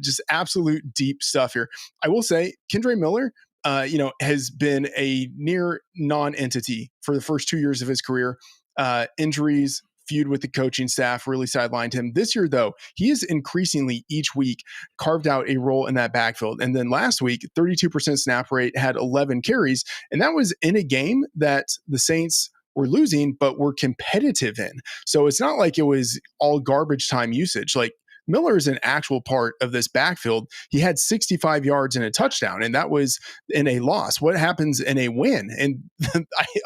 Just absolute deep stuff here. I will say, Kendre Miller, has been a near non-entity for the first 2 years of his career. Injuries, feud with the coaching staff really sidelined him. This year, though, he is increasingly each week carved out a role in that backfield. And then last week, 32% snap rate, had 11 carries, and that was in a game that the Saints were losing, but were competitive in. So it's not like it was all garbage time usage. Like, Miller is an actual part of this backfield. He had 65 yards and a touchdown, and that was in a loss. What happens in a win? And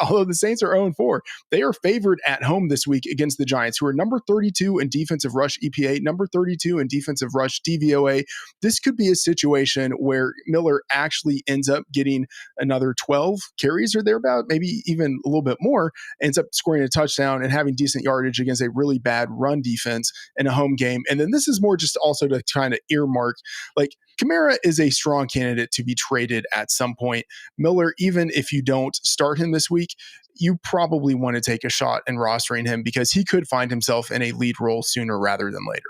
although the Saints are 0-4, they are favored at home this week against the Giants, who are number 32 in defensive rush EPA, number 32 in defensive rush DVOA. This could be a situation where Miller actually ends up getting another 12 carries or thereabout, maybe even a little bit more, ends up scoring a touchdown and having decent yardage against a really bad run defense in a home game. And then this is more just also to kind of earmark, like, Kamara is a strong candidate to be traded at some point. Miller, even if you don't start him this week, you probably want to take a shot in rostering him because he could find himself in a lead role sooner rather than later.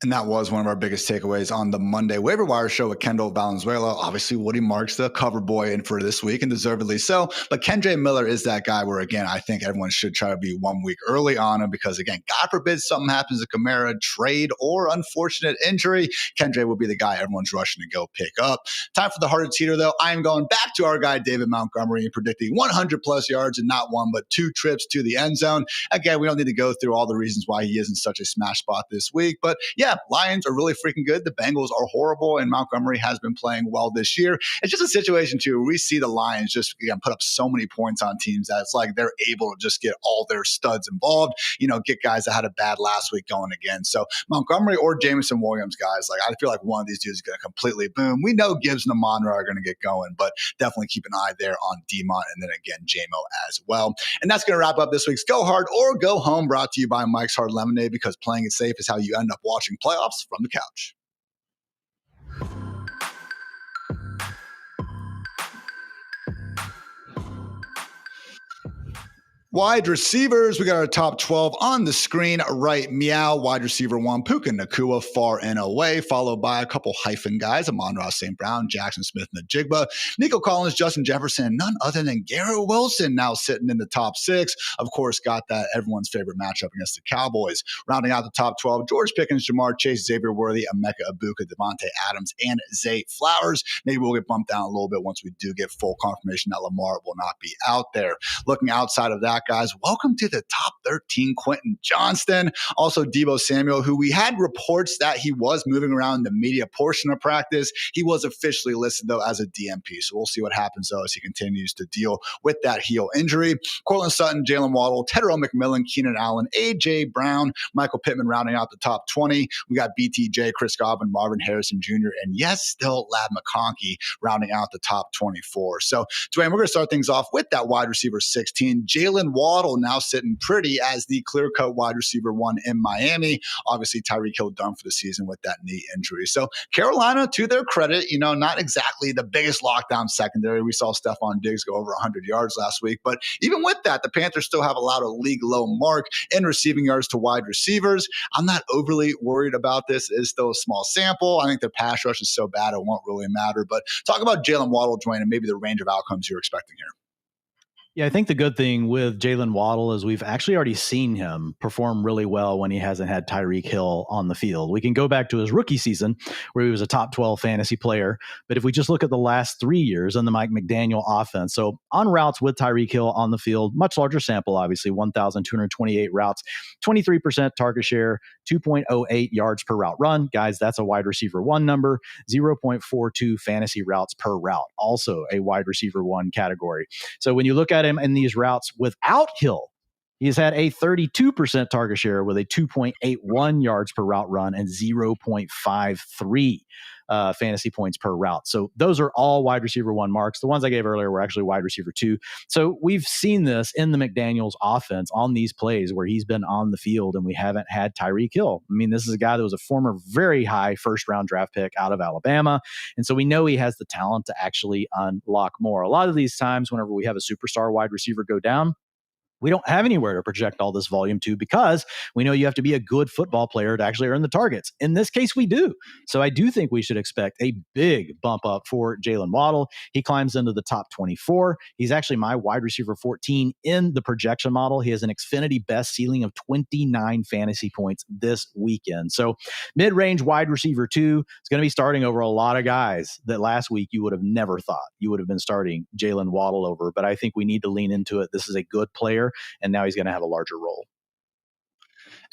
And that was one of our biggest takeaways on the Monday waiver wire show with Kendall Valenzuela. Obviously, Woody Marks, the cover boy in for this week, and deservedly so. But Kendre Miller is that guy where, again, I think everyone should try to be 1 week early on him because, again, God forbid something happens to Kamara, trade or unfortunate injury, Kendre will be the guy everyone's rushing to go pick up. Time for the Hartitz heater, though. I am going back to our guy, David Montgomery, and predicting 100-plus yards and not one but 2 trips to the end zone. Again, we don't need to go through all the reasons why he isn't such a smash spot this week. But, yeah, Lions are really freaking good. The Bengals are horrible, and Montgomery has been playing well this year. It's just a situation, too, where we see the Lions just, again, put up so many points on teams that it's like they're able to just get all their studs involved, get guys that had a bad last week going again. So Montgomery or Jameson Williams, guys, like, I feel like one of these dudes is going to completely boom. We know Gibbs and Amon-Ra are going to get going, but definitely keep an eye there on D-Mont and then, again, J-Mo as well. And that's going to wrap up this week's Go Hard or Go Home, brought to you by Mike's Hard Lemonade, because playing it safe is how you end up watching playoffs from the couch. Wide receivers, we got our top 12 on the screen right meow. Wide receiver 1, Puka Nacua, far and away, followed by a couple hyphen guys, Amon-Ra St. Brown, Jackson Smith-Njigba, Nico Collins, Justin Jefferson, none other than Garrett Wilson now sitting in the top 6. Of course, got that everyone's favorite matchup against the Cowboys. Rounding out the top 12, George Pickens, Jamar Chase, Xavier Worthy, Emeka Ibuka, Devontae Adams, and Zay Flowers. Maybe we'll get bumped down a little bit once we do get full confirmation that Lamar will not be out there. Looking outside of that, guys, welcome to the top 13, Quentin Johnston. Also, Deebo Samuel, who we had reports that he was moving around the media portion of practice. He was officially listed, though, as a DNP. So we'll see what happens, though, as he continues to deal with that heel injury. Cortland Sutton, Jaylen Waddle, Tedero McMillan, Keenan Allen, A.J. Brown, Michael Pittman rounding out the top 20. We got BTJ, Chris Godwin, Marvin Harrison Jr., and yes, still Lad McConkey rounding out the top 24. So, Dwayne, we're going to start things off with that wide receiver 16, Jaylen Waddle, now sitting pretty as the clear-cut wide receiver 1 in Miami. Obviously, Tyreek Hill done for the season with that knee injury. So Carolina, to their credit, not exactly the biggest lockdown secondary. We saw Stephon Diggs go over 100 yards last week. But even with that, the Panthers still have allowed a league-low mark in receiving yards to wide receivers. I'm not overly worried about this. It is still a small sample. I think their pass rush is so bad it won't really matter. But talk about Jaylen Waddle, Dwayne, and maybe the range of outcomes you're expecting here. Yeah, I think the good thing with Jaylen Waddle is we've actually already seen him perform really well when he hasn't had Tyreek Hill on the field. We can go back to his rookie season where he was a top 12 fantasy player. But if we just look at the last 3 years on the Mike McDaniel offense, so on routes with Tyreek Hill on the field, much larger sample, obviously, 1,228 routes, 23% target share, 2.08 yards per route run. Guys, that's a wide receiver 1 number, 0.42 fantasy routes per route, also a wide receiver 1 category. So when you look at him in these routes without Hill, he's had a 32% target share with a 2.81 yards per route run and 0.53 fantasy points per route. So those are all wide receiver 1 marks. The ones I gave earlier were actually wide receiver 2. So we've seen this in the McDaniels offense on these plays where he's been on the field and we haven't had Tyreek Hill. I mean, this is a guy that was a former very high first-round draft pick out of Alabama. And so we know he has the talent to actually unlock more. A lot of these times, whenever we have a superstar wide receiver go down, we don't have anywhere to project all this volume to because we know you have to be a good football player to actually earn the targets. In this case, we do. So I do think we should expect a big bump up for Jaylen Waddle. He climbs into the top 24. He's actually my wide receiver 14 in the projection model. He has an Xfinity best ceiling of 29 fantasy points this weekend. So mid-range wide receiver 2 is going to be starting over a lot of guys that last week you would have never thought you would have been starting Jaylen Waddle over. But I think we need to lean into it. This is a good player, and now he's going to have a larger role.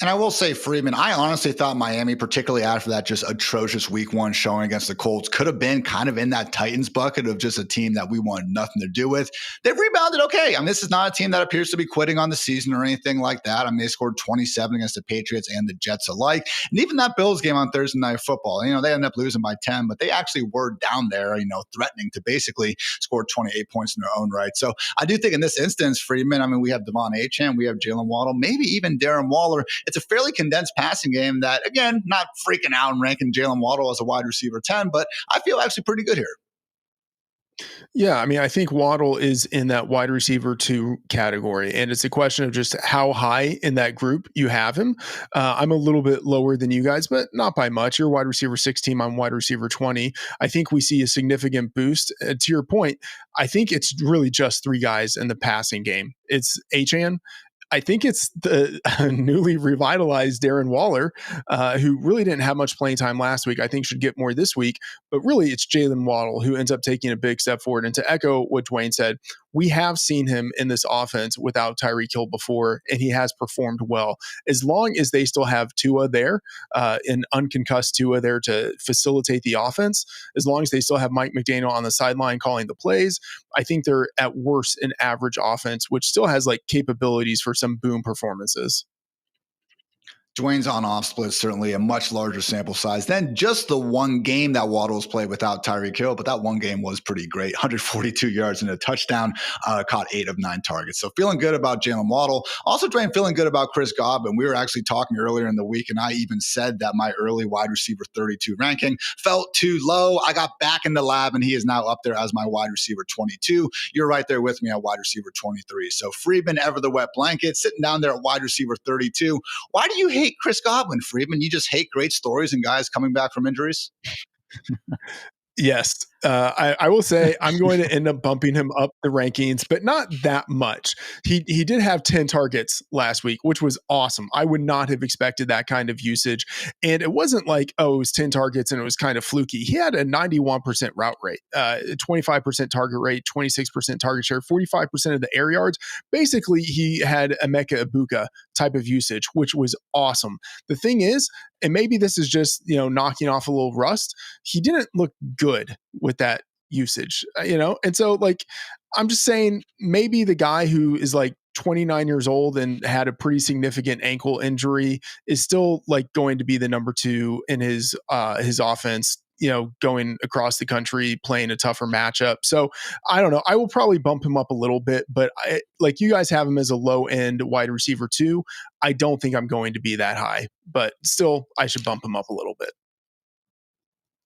And I will say, Freedman, I honestly thought Miami, particularly after that just atrocious week 1 showing against the Colts, could have been kind of in that Titans bucket of just a team that we wanted nothing to do with. They've rebounded okay. I mean, this is not a team that appears to be quitting on the season or anything like that. I mean, they scored 27 against the Patriots and the Jets alike. And even that Bills game on Thursday Night Football, they ended up losing by 10, but they actually were down there, threatening to basically score 28 points in their own right. So I do think in this instance, Freedman, I mean, we have Devon Achane, we have Jaylen Waddle, maybe even Darren Waller. It's a fairly condensed passing game that, again, not freaking out and ranking Jaylen Waddle as a wide receiver 10, but I feel actually pretty good here. Yeah, I mean, I think Waddle is in that wide receiver 2 category, and it's a question of just how high in that group you have him. I'm a little bit lower than you guys, but not by much. You're wide receiver 16, I'm wide receiver 20. I think we see a significant boost. To your point, I think it's really just 3 guys in the passing game. It's Achane. I think it's the newly revitalized Darren Waller, who really didn't have much playing time last week. I think should get more this week. But really, it's Jaylen Waddle who ends up taking a big step forward. And to echo what Dwain said, we have seen him in this offense without Tyreek Hill before, and he has performed well. As long as they still have Tua there, an unconcussed Tua there to facilitate the offense, as long as they still have Mike McDaniel on the sideline calling the plays, I think they're at worst an average offense, which still has capabilities for some boom performances. Dwain's on-off split is certainly a much larger sample size than just the one game that Waddle's played without Tyreek Hill, but that one game was pretty great. 142 yards and a touchdown, caught 8 of 9 targets. So feeling good about Jaylen Waddle. Also, Dwain, feeling good about Chris Godwin. We were actually talking earlier in the week, and I even said that my early wide receiver 32 ranking felt too low. I got back in the lab, and he is now up there as my wide receiver 22. You're right there with me at wide receiver 23. So Freedman, ever the wet blanket, sitting down there at wide receiver 32. Why do you hate Chris Godwin, Freedman? You just hate great stories and guys coming back from injuries? Yes. I will say I'm going to end up bumping him up the rankings, but not that much. He did have 10 targets last week, which was awesome. I would not have expected that kind of usage. And it wasn't like, it was 10 targets and it was kind of fluky. He had a 91% route rate, 25% target rate, 26% target share, 45% of the air yards. Basically, he had a Emeka Egbuka type of usage, which was awesome. The thing is, and maybe this is just, knocking off a little rust, he didn't look good with that usage, And so I'm just saying maybe the guy who is 29 years old and had a pretty significant ankle injury is still going to be the number 2 in his offense, going across the country, playing a tougher matchup. So I don't know. I will probably bump him up a little bit, but you guys have him as a low end wide receiver 2. I don't think I'm going to be that high, but still I should bump him up a little bit.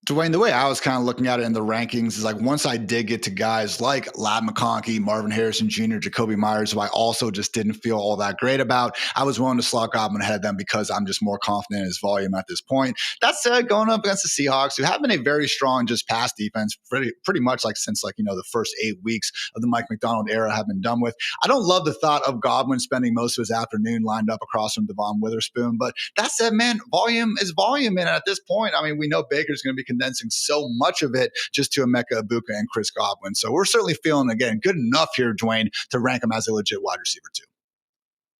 Dwain, the way I was kind of looking at it in the rankings is once I did get to guys like Ladd McConkey, Marvin Harrison Jr., Jacoby Myers, who I also just didn't feel all that great about, I was willing to slot Godwin ahead of them because I'm just more confident in his volume at this point. That said, going up against the Seahawks, who have been a very strong just pass defense pretty much since the first 8 weeks of the Mike McDonald era have been done with. I don't love the thought of Godwin spending most of his afternoon lined up across from Devon Witherspoon, but that said, man, volume is volume. And at this point, I mean, we know Baker's going to be condensing so much of it just to Emeka Egbuka and Chris Godwin. So we're certainly feeling, again, good enough here, Dwain, to rank him as a legit wide receiver 2.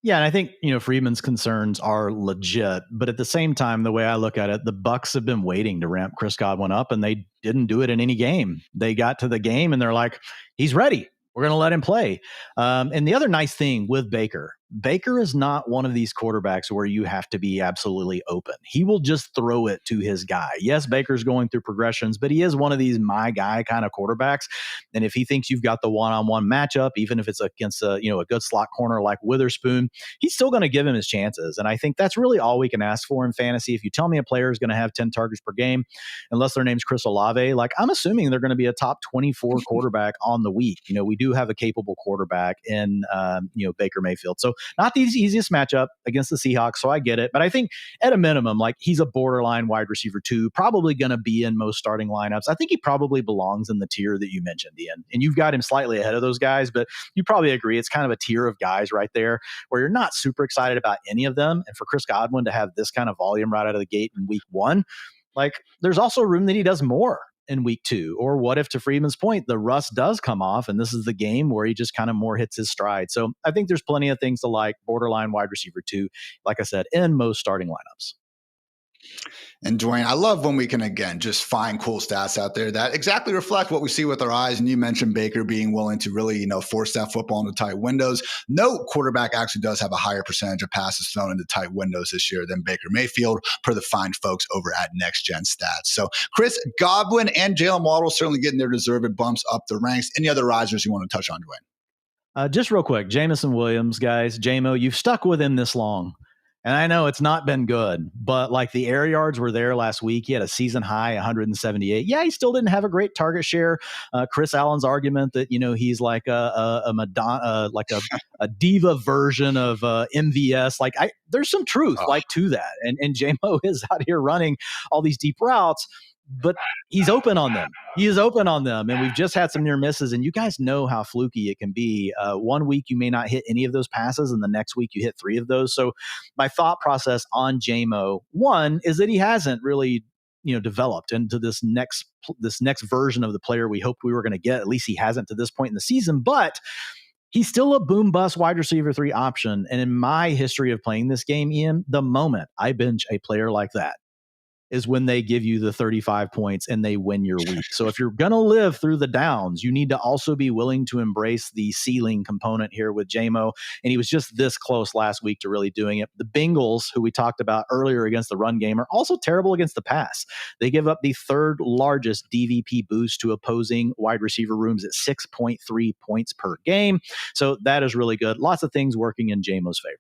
Yeah, and I think, Freedman's concerns are legit, but at the same time, the way I look at it, the Bucs have been waiting to ramp Chris Godwin up, and they didn't do it in any game. They got to the game, and they're like, he's ready. We're going to let him play. And the other nice thing with Baker Baker is not one of these quarterbacks where you have to be absolutely open. He will just throw it to his guy. Yes, Baker's going through progressions, but he is one of these my guy kind of quarterbacks. And if he thinks you've got the one-on-one matchup, even if it's against a good slot corner like Witherspoon, he's still going to give him his chances. And I think that's really all we can ask for in fantasy. If you tell me a player is going to have 10 targets per game, unless their name's Chris Olave, like I'm assuming they're going to be a top 24 quarterback on the week. We do have a capable quarterback in Baker Mayfield. So not the easiest matchup against the Seahawks, so I get it. But I think at a minimum, like he's a borderline wide receiver 2, probably going to be in most starting lineups. I think he probably belongs in the tier that you mentioned, Ian. And you've got him slightly ahead of those guys, but you probably agree it's kind of a tier of guys right there where you're not super excited about any of them. And for Chris Godwin to have this kind of volume right out of the gate in week 1, like there's also room that he does more in week 2. Or what if, to Freedman's point, the rust does come off and this is the game where he just kind of more hits his stride. So I think there's plenty of things to like borderline wide receiver 2, like I said, in most starting lineups. And Dwain, I love when we can, again, just find cool stats out there that exactly reflect what we see with our eyes. And you mentioned Baker being willing to really, force that football into tight windows. No quarterback actually does have a higher percentage of passes thrown into tight windows this year than Baker Mayfield, per the fine folks over at Next Gen Stats. So Chris Godwin and Jaylen Waddle certainly getting their deserved bumps up the ranks. Any other risers you want to touch on, Dwain? Just real quick, Jamison Williams, guys, JMO, you've stuck with him this long. And I know it's not been good, but like the air yards were there last week. He had a season high 178. Yeah, he still didn't have a great target share. Chris Allen's argument that, he's like a Madonna, like a diva version of MVS. Like there's some truth to that. And JMO is out here running all these deep routes, but he's open on them. He is open on them. And we've just had some near misses. And you guys know how fluky it can be. 1 week, you may not hit any of those passes. And the next week, you hit 3 of those. So my thought process on JMO, one, is that he hasn't really developed into this next version of the player we hoped we were going to get. At least he hasn't to this point in the season. But he's still a boom bust wide receiver 3 option. And in my history of playing this game, Ian, the moment I bench a player like that is when they give you the 35 points and they win your week. So if you're going to live through the downs, you need to also be willing to embrace the ceiling component here with JMO. And he was just this close last week to really doing it. The Bengals, who we talked about earlier against the run game, are also terrible against the pass. They give up the 3rd largest DVP boost to opposing wide receiver rooms at 6.3 points per game. So that is really good. Lots of things working in JMO's favor.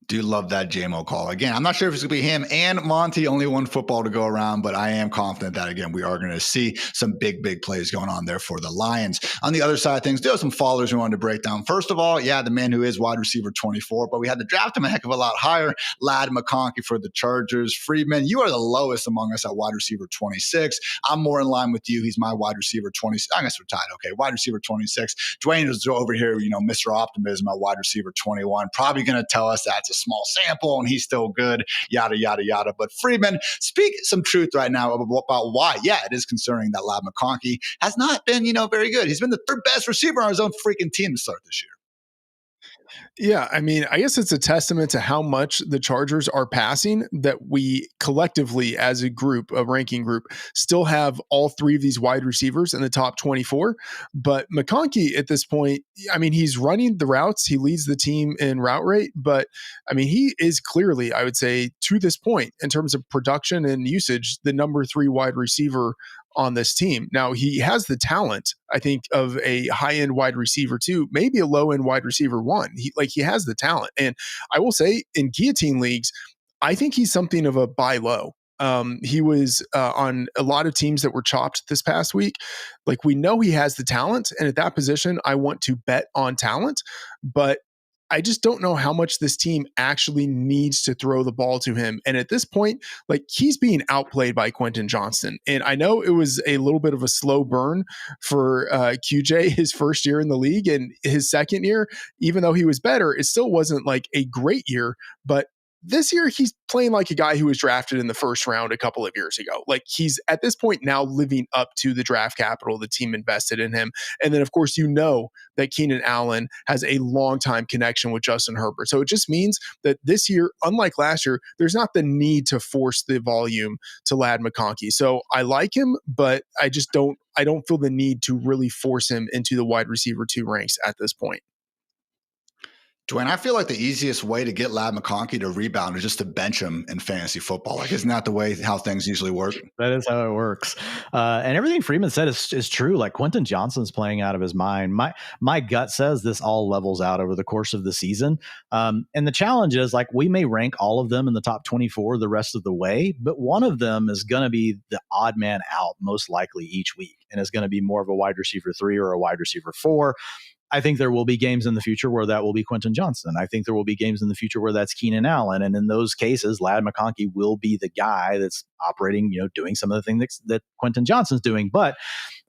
Do love that JMO call. Again, I'm not sure if it's going to be him and Monty, only one football to go around, but I am confident that, again, we are going to see some big plays going on there for the Lions. On the other side of things, there are some followers we wanted to break down. First of all, the man who is wide receiver 24, but we had to draft him a heck of a lot higher. Ladd McConkey for the Chargers. Freedman, you are the lowest among us at wide receiver 26. I'm more in line with you. He's my wide receiver 26. I guess we're tied. Okay, wide receiver 26. Dwain is over here, Mr. Optimism at wide receiver 21. Probably going to tell us that's a small sample and he's still good, yada, yada, yada. But Freedman, speak some truth right now about why, it is concerning that Ladd McConkey has not been, very good. He's been the 3rd best receiver on his own freaking team to start this year. Yeah, I mean, I guess it's a testament to how much the Chargers are passing that we collectively, as a group, a ranking group, still have all 3 of these wide receivers in the top 24. But McConkey at this point, I mean, he's running the routes. He leads the team in route rate. But, I mean, he is clearly, I would say, to this point, in terms of production and usage, the number 3 wide receiver on this team. Now, he has the talent, I think, of a high-end wide receiver 2, maybe a low-end wide receiver 1. He has the talent. And I will say, in guillotine leagues, I think he's something of a buy low. He was on a lot of teams that were chopped this past week. Like, we know he has the talent, and at that position, I want to bet on talent, but I just don't know how much this team actually needs to throw the ball to him. And at this point, like, he's being outplayed by Quentin Johnston. And I know it was a little bit of a slow burn for QJ his first year in the league, and his second year, even though he was better, it still wasn't like a great year. But this year, he's playing like a guy who was drafted in the first round a couple of years ago. Like, he's at this point now living up to the draft capital the team invested in him. And then, of course, that Keenan Allen has a long-time connection with Justin Herbert. So it just means that this year, unlike last year, there's not the need to force the volume to Ladd McConkey. So I like him, but I don't feel the need to really force him into the wide receiver 2 ranks at this point. Dwayne, I feel like the easiest way to get Lad McConkey to rebound is just to bench him in fantasy football. Like, isn't that the way how things usually work? That is how it works. And everything Freedman said is true. Like Quentin Johnston's playing out of his mind. My gut says this all levels out over the course of the season. And the challenge is, like, we may rank all of them in the top 24 the rest of the way, but one of them is going to be the odd man out most likely each week, and is going to be more of a wide receiver 3 or a wide receiver 4. I think there will be games in the future where that will be Quentin Johnston. I think there will be games in the future where that's Keenan Allen. And in those cases, Lad McConkey will be the guy that's operating, doing some of the things that Quentin Johnston's doing. But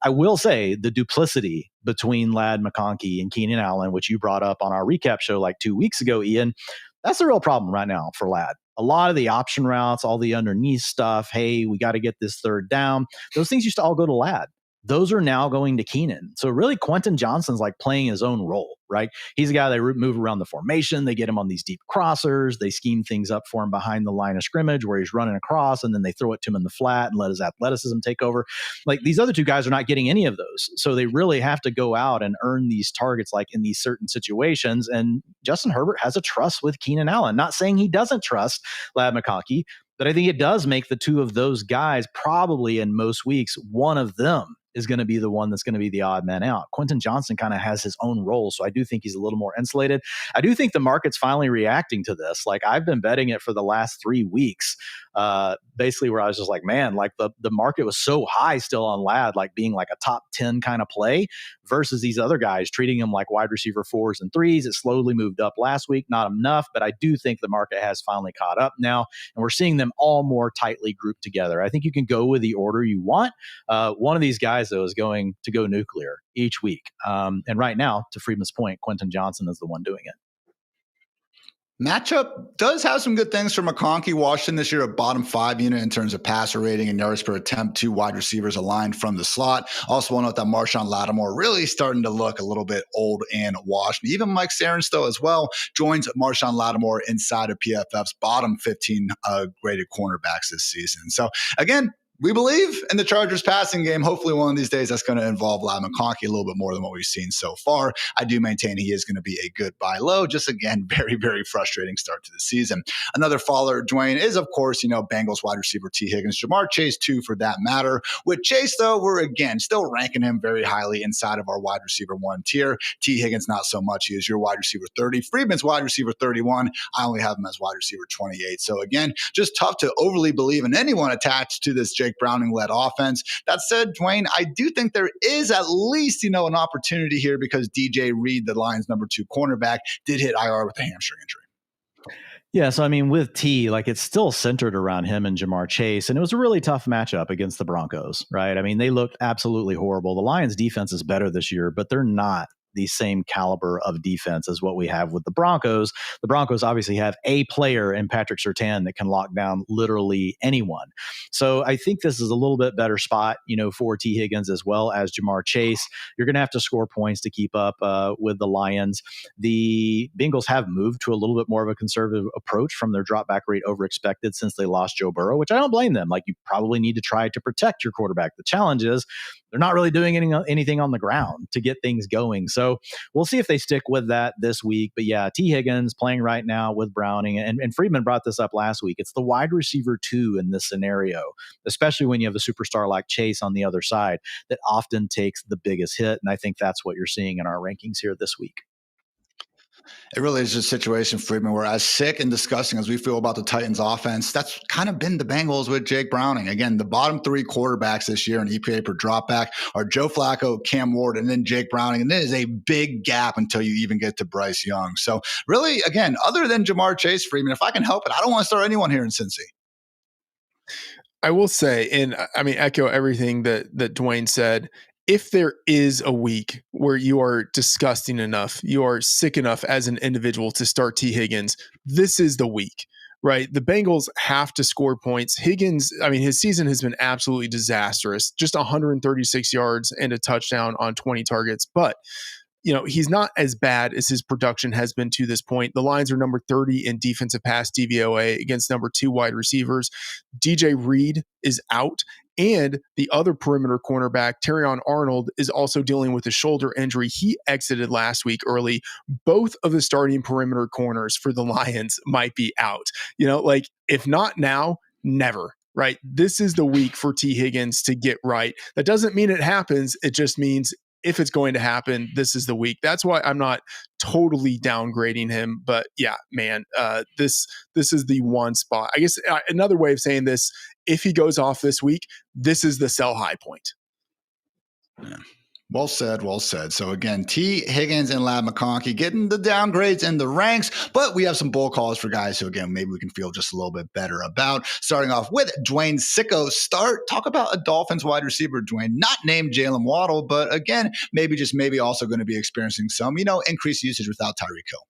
I will say the duplicity between Lad McConkey and Keenan Allen, which you brought up on our recap show like 2 weeks ago, Ian, that's a real problem right now for Lad. A lot of the option routes, all the underneath stuff, hey, we got to get this third down, those things used to all go to Lad. Those are now going to Keenan. So really, Quentin Johnston's like playing his own role, right? He's a guy they move around the formation. They get him on these deep crossers. They scheme things up for him behind the line of scrimmage where he's running across, and then they throw it to him in the flat and let his athleticism take over. Like, these other two guys are not getting any of those. So they really have to go out and earn these targets, like in these certain situations. And Justin Herbert has a trust with Keenan Allen. Not saying he doesn't trust Lad McConkey, but I think it does make the two of those guys probably in most weeks, one of them is going to be the one that's going to be the odd man out. Quentin Johnston kind of has his own role, so I do think he's a little more insulated. I do think the market's finally reacting to this. Like, I've been betting it for the last 3 weeks, basically where I was just like, man, like the market was so high still on Lad, like being like a top 10 kind of play versus these other guys treating him like wide receiver 4s and 3s. It slowly moved up last week, not enough, but I do think the market has finally caught up now, and we're seeing them all more tightly grouped together. I think you can go with the order you want. One of these guys, though, is going to go nuclear each week. And right now, to Freedman's point, Quentin Johnston is the one doing it. Matchup does have some good things for McConkey. Washington this year, a bottom 5 unit in terms of passer rating and yards per attempt. 2 wide receivers aligned from the slot. Also want to note that Marshawn Lattimore really starting to look a little bit old and washed. And even Mike Sarenstow as well joins Marshawn Lattimore inside of PFF's bottom 15 graded cornerbacks this season. So again, we believe in the Chargers passing game. Hopefully one of these days that's going to involve Lad McConkey a little bit more than what we've seen so far. I do maintain he is going to be a good buy low. Just again, very, very frustrating start to the season. Another faller, Dwayne, is of course, Bengals wide receiver T. Higgins, Jamar Chase too, for that matter. With Chase though, we're again still ranking him very highly inside of our wide receiver 1 tier. T. Higgins, not so much. He is your wide receiver 30. Freedman's wide receiver 31. I only have him as wide receiver 28. So again, just tough to overly believe in anyone attached to this Jake Browning-led offense. That said, Dwayne, I do think there is at least, an opportunity here because DJ Reed, the Lions' number 2 cornerback, did hit IR with a hamstring injury. Yeah, so I mean, with T, like, it's still centered around him and Jamar Chase, and it was a really tough matchup against the Broncos, right? I mean, they looked absolutely horrible. The Lions' defense is better this year, but they're not the same caliber of defense as what we have with the Broncos. The Broncos obviously have a player in Patrick Surtain that can lock down literally anyone. So I think this is a little bit better spot, for T. Higgins as well as Jamar Chase. You're going to have to score points to keep up with the Lions. The Bengals have moved to a little bit more of a conservative approach from their drop back rate over expected since they lost Joe Burrow, which I don't blame them. Like, you probably need to try to protect your quarterback. The challenge is they're not really doing anything on the ground to get things going. So we'll see if they stick with that this week. But yeah, T. Higgins playing right now with Browning. And Freedman brought this up last week. It's the wide receiver 2 in this scenario, especially when you have a superstar like Chase on the other side that often takes the biggest hit. And I think that's what you're seeing in our rankings here this week. It really is a situation, Freedman, where as sick and disgusting as we feel about the Titans offense, that's kind of been the Bengals with Jake Browning. Again, the bottom 3 quarterbacks this year in EPA per dropback are Joe Flacco, Cam Ward, and then Jake Browning. And there is a big gap until you even get to Bryce Young. So really, again, other than Jamar Chase, Freedman, if I can help it, I don't want to start anyone here in Cincy. I will say, and I mean, echo everything that Dwayne said. If there is a week where you are disgusting enough, you are sick enough as an individual to start T. Higgins, this is the week, right? The Bengals have to score points. Higgins, I mean, his season has been absolutely disastrous, just 136 yards and a touchdown on 20 targets. But he's not as bad as his production has been to this point. The Lions are number 30 in defensive pass DVOA against number 2 wide receivers. DJ Reed is out. And the other perimeter cornerback, Terrion Arnold, is also dealing with a shoulder injury. He exited last week early. Both of the starting perimeter corners for the Lions might be out. If not now, never. Right? This is the week for T. Higgins to get right. That doesn't mean it happens. It just means if it's going to happen, this is the week. That's why I'm not totally downgrading him. But yeah, man, this is the one spot. I guess another way of saying this, if he goes off this week, this is the sell high point. Yeah. Well said, well said. So again, T. Higgins and Ladd McConkey getting the downgrades in the ranks, but we have some bold calls for guys who, again, maybe we can feel just a little bit better about. Starting off with Dwain Sicko start. Talk about a Dolphins wide receiver, Dwain, not named Jaylen Waddle, but again, maybe also going to be experiencing some, increased usage without Tyreek Hill.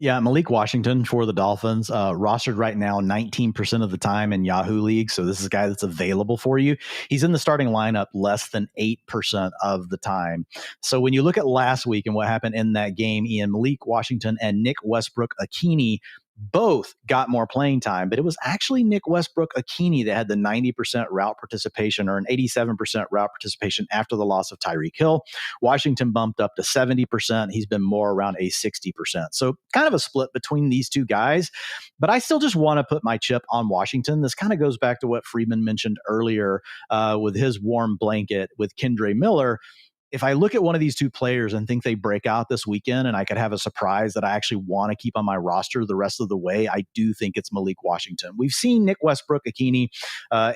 Yeah, Malik Washington for the Dolphins, rostered right now 19% of the time in Yahoo League. So this is a guy that's available for you. He's in the starting lineup less than 8% of the time. So when you look at last week and what happened in that game, Ian, Malik Washington and Nick Westbrook-Ikhine both got more playing time, but it was actually Nick Westbrook-Ikhine that had the 90% route participation or an 87% route participation after the loss of Tyreek Hill. Washington bumped up to 70%. He's been more around a 60%. So kind of a split between these two guys, but I still just want to put my chip on Washington. This kind of goes back to what Freedman mentioned earlier with his warm blanket with Kendre Miller. If I look at one of these two players and think they break out this weekend and I could have a surprise that I actually want to keep on my roster the rest of the way, I do think it's Malik Washington. We've seen Nick Westbrook-Ikhine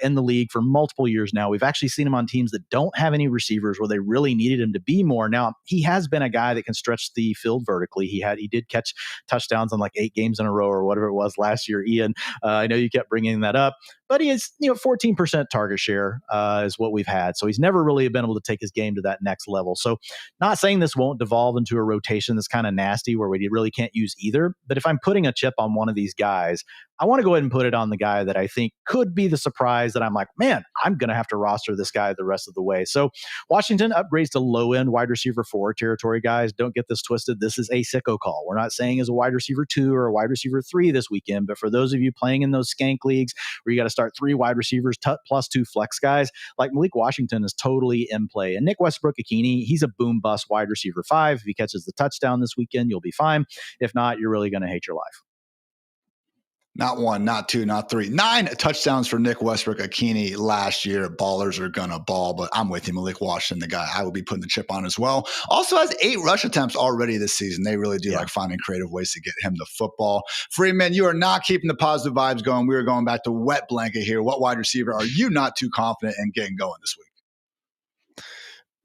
in the league for multiple years now. We've actually seen him on teams that don't have any receivers where they really needed him to be more. Now, he has been a guy that can stretch the field vertically. He did catch touchdowns on like 8 games in a row or whatever it was last year, Ian. I know you kept bringing that up. But he is, 14% target share is what we've had. So he's never really been able to take his game to that next level. So not saying this won't devolve into a rotation that's kind of nasty where we really can't use either. But if I'm putting a chip on one of these guys, I want to go ahead and put it on the guy that I think could be the surprise that I'm like, man, I'm going to have to roster this guy the rest of the way. So Washington upgrades to low-end wide receiver 4 territory, guys. Don't get this twisted. This is a sicko call. We're not saying as a wide receiver 2 or a wide receiver 3 this weekend, but for those of you playing in those skank leagues where you got to start 3 wide receivers plus 2 flex guys, like Malik Washington is totally in play. And Nick Westbrook-Ikhine, he's a boom-bust wide receiver 5. If he catches the touchdown this weekend, you'll be fine. If not, you're really going to hate your life. Not 1, not 2, not 3. 9 touchdowns for Nick Westbrook-Ikhine last year. Ballers are going to ball, but I'm with you. Malik Washington, the guy I will be putting the chip on as well. Also has 8 rush attempts already this season. They really do like finding creative ways to get him the football. Freeman, you are not keeping the positive vibes going. We are going back to wet blanket here. What wide receiver are you not too confident in getting going this week?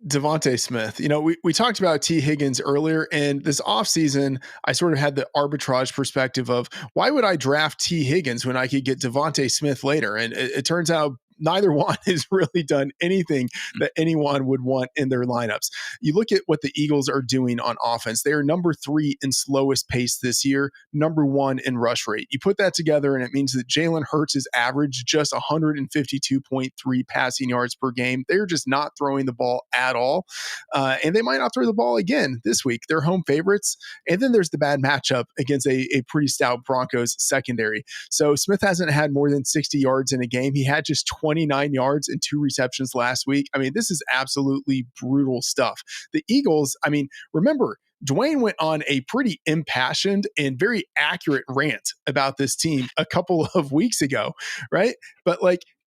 Devontae Smith. We talked about T. Higgins earlier, and this offseason, I sort of had the arbitrage perspective of why would I draft T. Higgins when I could get Devontae Smith later? And it turns out neither one has really done anything that anyone would want in their lineups. You look at what the Eagles are doing on offense. They are number 3 in slowest pace this year, number 1 in rush rate. You put that together and it means that Jalen Hurts is average just 152.3 passing yards per game. They're just not throwing the ball at all. And they might not throw the ball again this week. They're home favorites. And then there's the bad matchup against a pretty stout Broncos secondary. So Smith hasn't had more than 60 yards in a game. He had just 29 yards and 2 receptions last week. I mean, this is absolutely brutal stuff. The Eagles, remember, Dwain went on a pretty impassioned and very accurate rant about this team a couple of weeks ago, right? But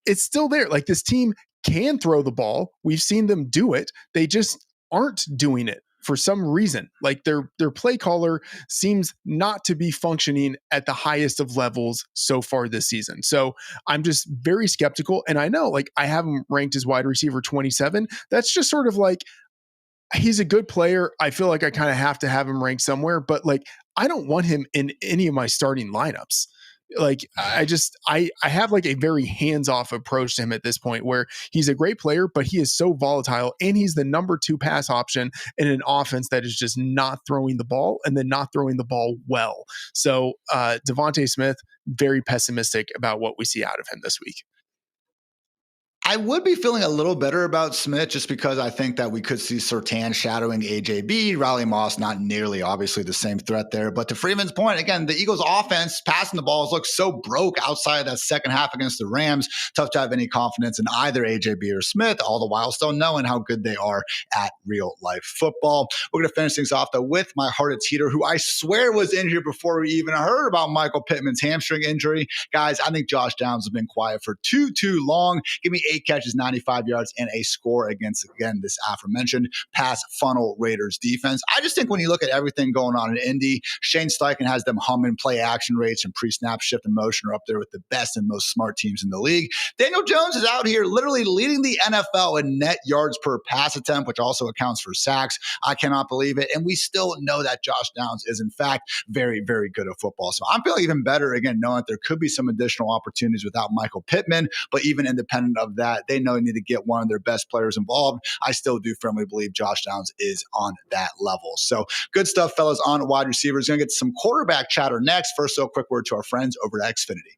it's still there. This team can throw the ball. We've seen them do it. They just aren't doing it for some reason. Their play caller seems not to be functioning at the highest of levels so far this season. So I'm just very skeptical. And I know I have him ranked as wide receiver 27. That's just sort of he's a good player. I feel like I kind of have to have him ranked somewhere, but I don't want him in any of my starting lineups. I have a very hands-off approach to him at this point where he's a great player, but he is so volatile and he's the number 2 pass option in an offense that is just not throwing the ball and then not throwing the ball well. So Devontae Smith, very pessimistic about what we see out of him this week. I would be feeling a little better about Smith just because I think that we could see Surtain shadowing AJB, Riley Moss, not nearly obviously the same threat there. But to Freeman's point, again, the Eagles offense passing the balls looks so broke outside of that second half against the Rams. Tough to have any confidence in either AJB or Smith, all the while still knowing how good they are at real life football. We're going to finish things off though with my Hartitz heater, who I swear was in here before we even heard about Michael Pittman's hamstring injury. Guys, I think Josh Downs has been quiet for too long. Give me 8 catches, 95 yards, and a score against, again, this aforementioned pass funnel Raiders defense. I just think when you look at everything going on in Indy, Shane Steichen has them humming. Play action rates and pre-snap shift and motion are up there with the best and most smart teams in the league. Daniel Jones is out here literally leading the NFL in net yards per pass attempt, which also accounts for sacks. I cannot believe it. And we still know that Josh Downs is, in fact, very, very good at football. So I'm feeling even better, again, knowing that there could be some additional opportunities without Michael Pittman. But even independent of that, they know they need to get one of their best players involved. I still do firmly believe Josh Downs is on that level. So good stuff, fellas, on wide receivers. Going to get to some quarterback chatter next. First, a quick word to our friends over at Xfinity.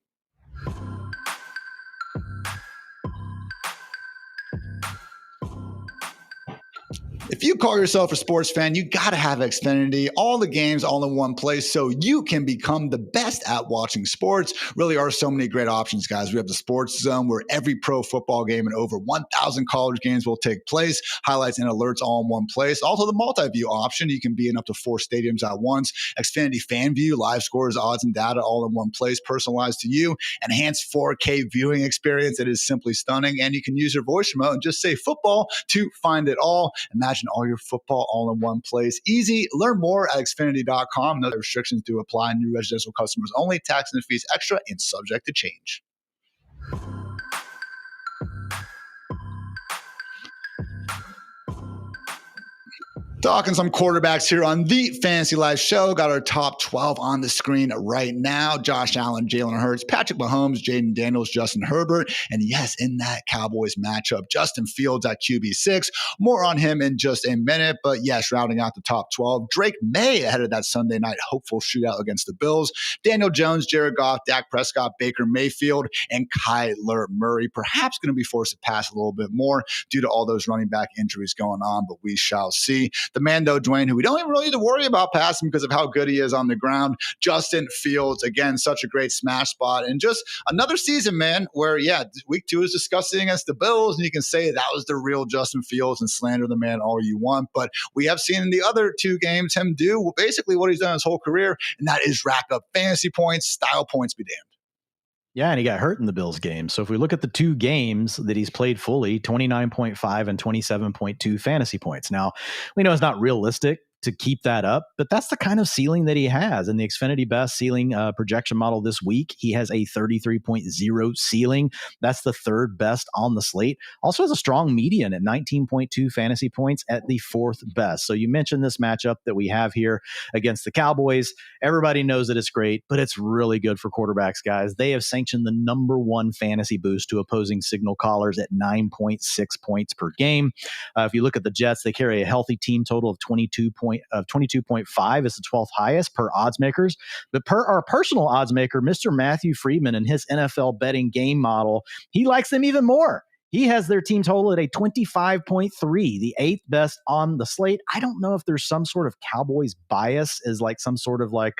If you call yourself a sports fan, you got to have Xfinity. All the games all in one place so you can become the best at watching sports. Really are so many great options, guys. We have the Sports Zone where every pro football game and over 1,000 college games will take place. Highlights and alerts all in one place. Also the multi-view option. You can be in up to 4 stadiums at once. Xfinity Fan View, live scores, odds, and data all in one place, personalized to you. Enhanced 4K viewing experience. It is simply stunning. And you can use your voice remote and just say football to find it all. Imagine all your football all in one place. Easy. Learn more at Xfinity.com. No restrictions do apply. New residential customers only. Tax and fees extra and subject to change. Talking some quarterbacks here on the Fantasy Life Show. Got our top 12 on the screen right now. Josh Allen, Jalen Hurts, Patrick Mahomes, Jaden Daniels, Justin Herbert. And yes, in that Cowboys matchup, Justin Fields at QB6. More on him in just a minute. But yes, rounding out the top 12. Drake May ahead of that Sunday night hopeful shootout against the Bills. Daniel Jones, Jared Goff, Dak Prescott, Baker Mayfield, and Kyler Murray. Perhaps going to be forced to pass a little bit more due to all those running back injuries going on, but we shall see. The man, though, Dwain, who we don't even really need to worry about passing because of how good he is on the ground. Justin Fields, again, such a great smash spot. And just another season, man, where, yeah, week 2 is disgusting against the Bills, and you can say that was the real Justin Fields and slander the man all you want. But we have seen in the other 2 games him do basically what he's done his whole career, and that is rack up fantasy points, style points be damned. Yeah, and he got hurt in the Bills game. So if we look at the 2 games that he's played fully, 29.5 and 27.2 fantasy points. Now, we know it's not realistic to keep that up, but that's the kind of ceiling that he has. In the Xfinity Best ceiling projection model this week, he has a 33.0 ceiling. That's the 3rd best on the slate. Also has a strong median at 19.2 fantasy points at the 4th best. So you mentioned this matchup that we have here against the Cowboys. Everybody knows that it's great, but it's really good for quarterbacks, guys. They have sanctioned the #1 fantasy boost to opposing signal callers at 9.6 points per game. If you look at the Jets, they carry a healthy team total of 22.5 is the 12th highest per odds makers. But per our personal odds maker, Mr. Matthew Freedman, and his NFL betting game model, he likes them even more. He has their team total at a 25.3, the 8th best on the slate. I don't know if there's some sort of Cowboys bias is like some sort of like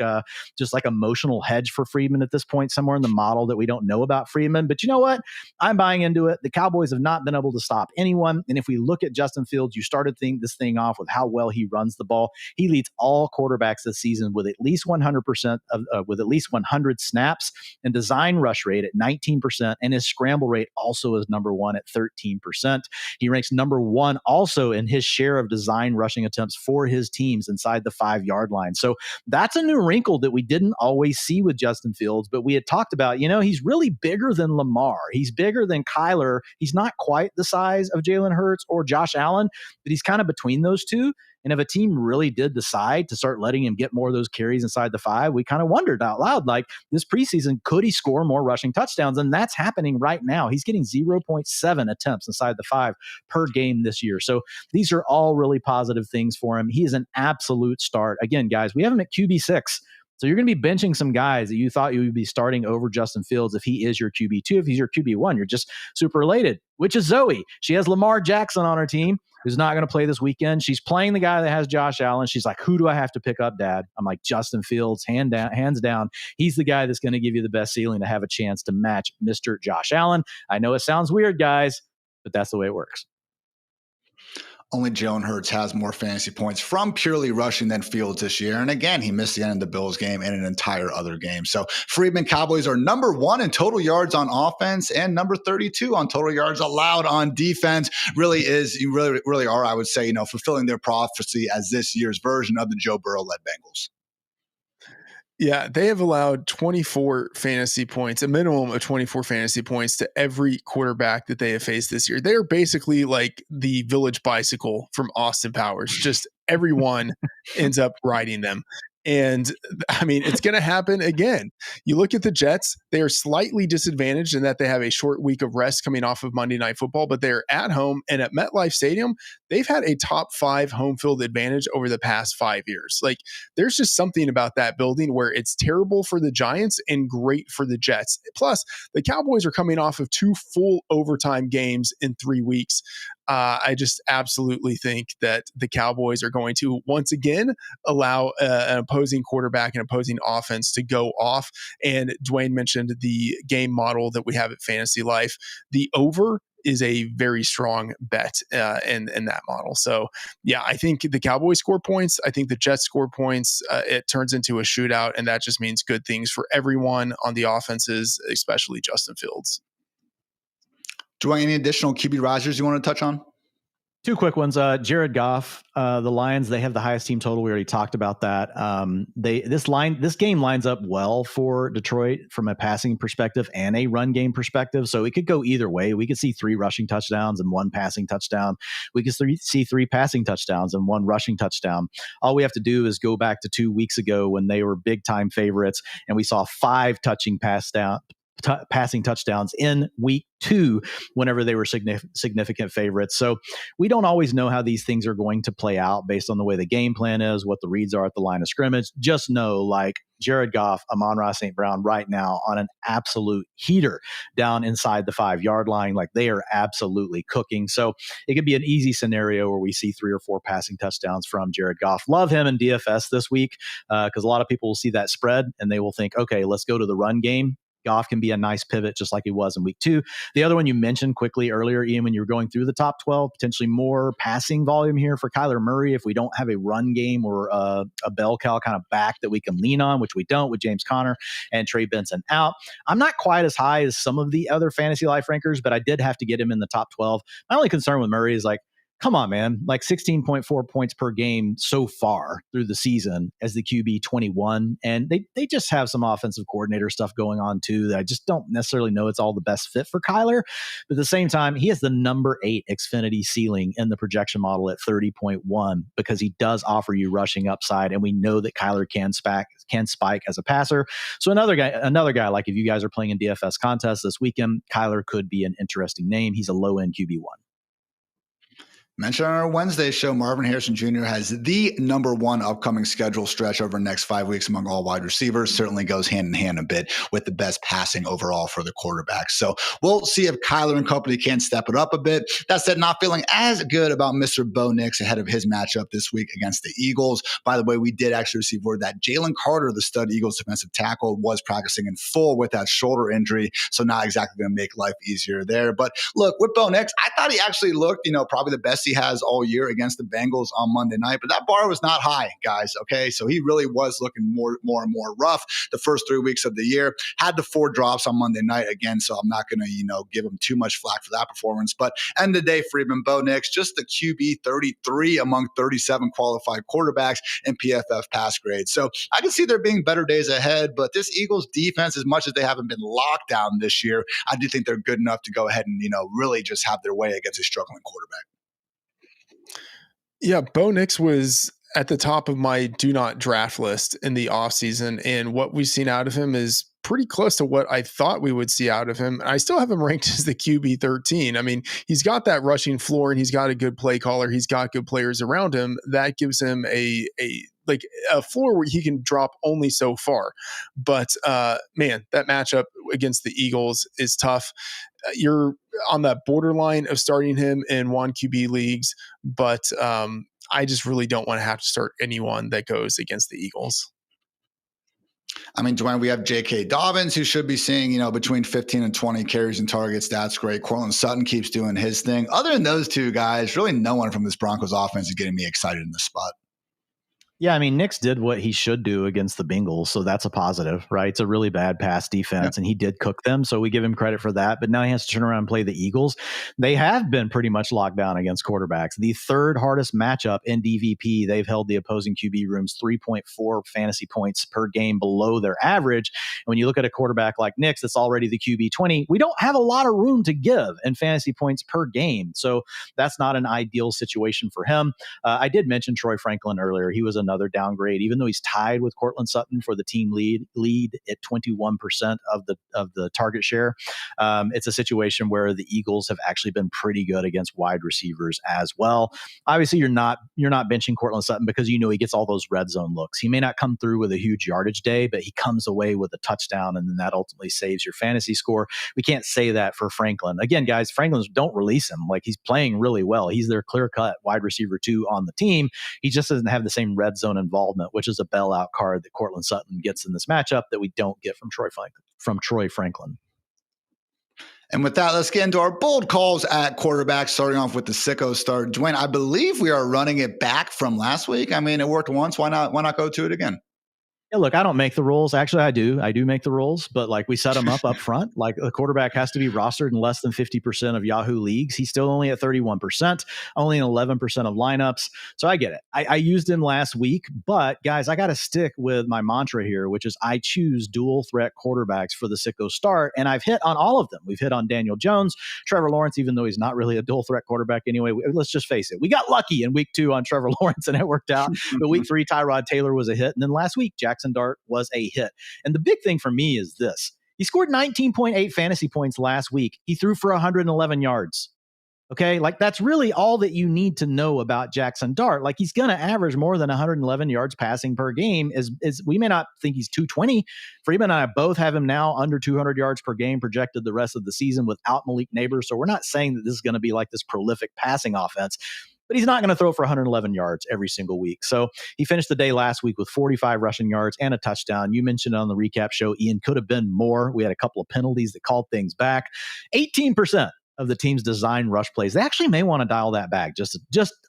just like emotional hedge for Freedman at this point somewhere in the model that we don't know about Freedman. But you know what? I'm buying into it. The Cowboys have not been able to stop anyone. And if we look at Justin Fields, you started this thing off with how well he runs the ball. He leads all quarterbacks this season with at least 100% with at least 100 snaps, and design rush rate at 19%, and his scramble rate also is #1 at 13%. He ranks #1 also in his share of design rushing attempts for his teams inside the 5-yard line. So that's a new wrinkle that we didn't always see with Justin Fields, but we had talked about, he's really bigger than Lamar. He's bigger than Kyler. He's not quite the size of Jalen Hurts or Josh Allen, but he's kind of between those two. And if a team really did decide to start letting him get more of those carries inside the 5, we kind of wondered out loud, like this preseason, could he score more rushing touchdowns? And that's happening right now. He's getting 0.7 attempts inside the 5 per game this year. So these are all really positive things for him. He is an absolute start. Again, guys, we have him at QB6. So you're going to be benching some guys that you thought you would be starting over Justin Fields if he is your QB2. If he's your QB1, you're just super elated, which is Zoe. She has Lamar Jackson on her team, who's not going to play this weekend. She's playing the guy that has Josh Allen. She's like, who do I have to pick up, Dad? I'm like, Justin Fields, hands down. He's the guy that's going to give you the best ceiling to have a chance to match Mr. Josh Allen. I know it sounds weird, guys, but that's the way it works. Only Jalen Hurts has more fantasy points from purely rushing than Fields this year. And again, he missed the end of the Bills game and an entire other game. So Freedman Cowboys are number 1 in total yards on offense and number 32 on total yards allowed on defense. You really are, I would say, fulfilling their prophecy as this year's version of the Joe Burrow-led Bengals. Yeah, they have allowed 24 fantasy points, a minimum of 24 fantasy points to every quarterback that they have faced this year. They are basically like the Village Bicycle from Austin Powers. Just everyone ends up riding them. And I mean, it's going to happen again. You look at the Jets, they are slightly disadvantaged in that they have a short week of rest coming off of Monday Night Football, but they're at home. And at MetLife Stadium, they've had a top 5 home field advantage over the past 5 years. Like, there's just something about that building where it's terrible for the Giants and great for the Jets. Plus, the Cowboys are coming off of 2 full overtime games in 3 weeks. I just absolutely think that the Cowboys are going to once again allow an opposing quarterback and opposing offense to go off. And Dwain mentioned the game model that we have at Fantasy Life. The over is a very strong bet in that model. So, yeah, I think the Cowboys score points. I think the Jets score points. It turns into a shootout, and that just means good things for everyone on the offenses, especially Justin Fields. Dwayne, any additional QB risers you want to touch on? 2 quick ones. Jared Goff, the Lions, they have the highest team total. We already talked about that. This game lines up well for Detroit from a passing perspective and a run game perspective. So it could go either way. We could see 3 rushing touchdowns and 1 passing touchdown. We could see 3 passing touchdowns and 1 rushing touchdown. All we have to do is go back to 2 weeks ago when they were big time favorites, and we saw 5 passing touchdowns in week 2 whenever they were significant favorites. So we don't always know how these things are going to play out based on the way the game plan is, what the reads are at the line of scrimmage. Just know, like, Jared Goff, Amon-Ra St. Brown right now on an absolute heater down inside the 5-yard line. Like, they are absolutely cooking. So it could be an easy scenario where we see 3 or 4 passing touchdowns from Jared Goff. Love him in DFS this week because a lot of people will see that spread and they will think, okay, let's go to the run game. Goff can be a nice pivot just like he was in week 2. The other one you mentioned quickly earlier, Ian, when you were going through the top 12, potentially more passing volume here for Kyler Murray if we don't have a run game or a bell cow kind of back that we can lean on, which we don't with James Conner and Trey Benson out. I'm not quite as high as some of the other Fantasy Life rankers, but I did have to get him in the top 12. My only concern with Murray is, like, come on, man, like 16.4 points per game so far through the season as the QB 21. And they just have some offensive coordinator stuff going on too that I just don't necessarily know it's all the best fit for Kyler. But at the same time, he has the number 8 Xfinity ceiling in the projection model at 30.1 because he does offer you rushing upside. And we know that Kyler can spike as a passer. So another guy, like if you guys are playing in DFS contests this weekend, Kyler could be an interesting name. He's a low end QB1. Mentioned on our Wednesday show, Marvin Harrison Jr. has the number 1 upcoming schedule stretch over the next 5 weeks among all wide receivers. Certainly goes hand in hand a bit with the best passing overall for the quarterback. So we'll see if Kyler and company can step it up a bit. That said, not feeling as good about Mr. Bo Nix ahead of his matchup this week against the Eagles. By the way, we did actually receive word that Jalen Carter, the stud Eagles defensive tackle, was practicing in full with that shoulder injury. So not exactly going to make life easier there. But look, with Bo Nix, I thought he actually looked, probably the best he has all year against the Bengals on Monday night, but that bar was not high, guys. Okay. So he really was looking more and more rough the first 3 weeks of the year. Had the 4 drops on Monday night again. So I'm not going to, give him too much flack for that performance. But end of the day, Freedman, Bo Nix, just the QB 33 among 37 qualified quarterbacks in PFF pass grades. So I can see there being better days ahead, but this Eagles defense, as much as they haven't been locked down this year, I do think they're good enough to go ahead and, really just have their way against a struggling quarterback. Yeah, Bo Nix was at the top of my do not draft list in the offseason, and what we've seen out of him is pretty close to what I thought we would see out of him. I still have him ranked as the QB 13. I mean, he's got that rushing floor and he's got a good play caller. He's got good players around him. That gives him a like a floor where he can drop only so far. But man, that matchup against the Eagles is tough. You're on that borderline of starting him in 1 QB leagues, but I just really don't want to have to start anyone that goes against the Eagles. I mean, Dwain, we have J.K. Dobbins, who should be seeing, between 15 and 20 carries and targets. That's great. Cortland Sutton keeps doing his thing. Other than those two guys, really no one from this Broncos offense is getting me excited in this spot. Yeah, I mean, Nix did what he should do against the Bengals, so that's a positive, right? It's a really bad pass defense, and he did cook them, so we give him credit for that. But now he has to turn around and play the Eagles. They have been pretty much locked down against quarterbacks. The third hardest matchup in DVP, they've held the opposing QB rooms 3.4 fantasy points per game below their average. And when you look at a quarterback like Nix, that's already the QB 20, we don't have a lot of room to give in fantasy points per game. So that's not an ideal situation for him. I did mention Troy Franklin earlier. He was another downgrade, even though he's tied with Cortland Sutton for the team lead at 21% of the target share. It's a situation where the Eagles have actually been pretty good against wide receivers as well. Obviously, you're not benching Cortland Sutton because he gets all those red zone looks. He may not come through with a huge yardage day, but he comes away with a touchdown, and then that ultimately saves your fantasy score. We can't say that for Franklin. Again, guys, Franklin's don't release him. Like, he's playing really well. He's their clear-cut wide receiver 2 on the team. He just doesn't have the same red zone involvement, which is a bailout card that Cortland Sutton gets in this matchup that we don't get from Troy Franklin. And with that, let's get into our bold calls at quarterback, starting off with the sicko start. Dwayne, I believe we are running it back from last week. I mean, it worked once. Why not go to it again? Yeah, look, I don't make the rules. Actually, I do make the rules, but like, we set them up front. Like, the quarterback has to be rostered in less than 50% of Yahoo leagues. He's still only at 31%, only in 11% of lineups. So I get it. I used him last week, but guys, I got to stick with my mantra here, which is I choose dual threat quarterbacks for the sicko start. And I've hit on all of them. We've hit on Daniel Jones, Trevor Lawrence, even though he's not really a dual threat quarterback anyway. Let's just face it. We got lucky in week 2 on Trevor Lawrence and it worked out. But week 3, Tyrod Taylor was a hit. And then last week, Jackson Dart was a hit. And the big thing for me is this. He scored 19.8 fantasy points last week. He threw for 111 yards. Okay, like, that's really all that you need to know about Jackson Dart. Like, he's going to average more than 111 yards passing per game. Is we may not think he's 220. Freedman and I both have him now under 200 yards per game projected the rest of the season without Malik Neighbors. So we're not saying that this is going to be like this prolific passing offense, but he's not going to throw for 111 yards every single week. So he finished the day last week with 45 rushing yards and a touchdown. You mentioned on the recap show, Ian, could have been more. We had a couple of penalties that called things back. 18% of the team's design rush plays. They actually may want to dial that back just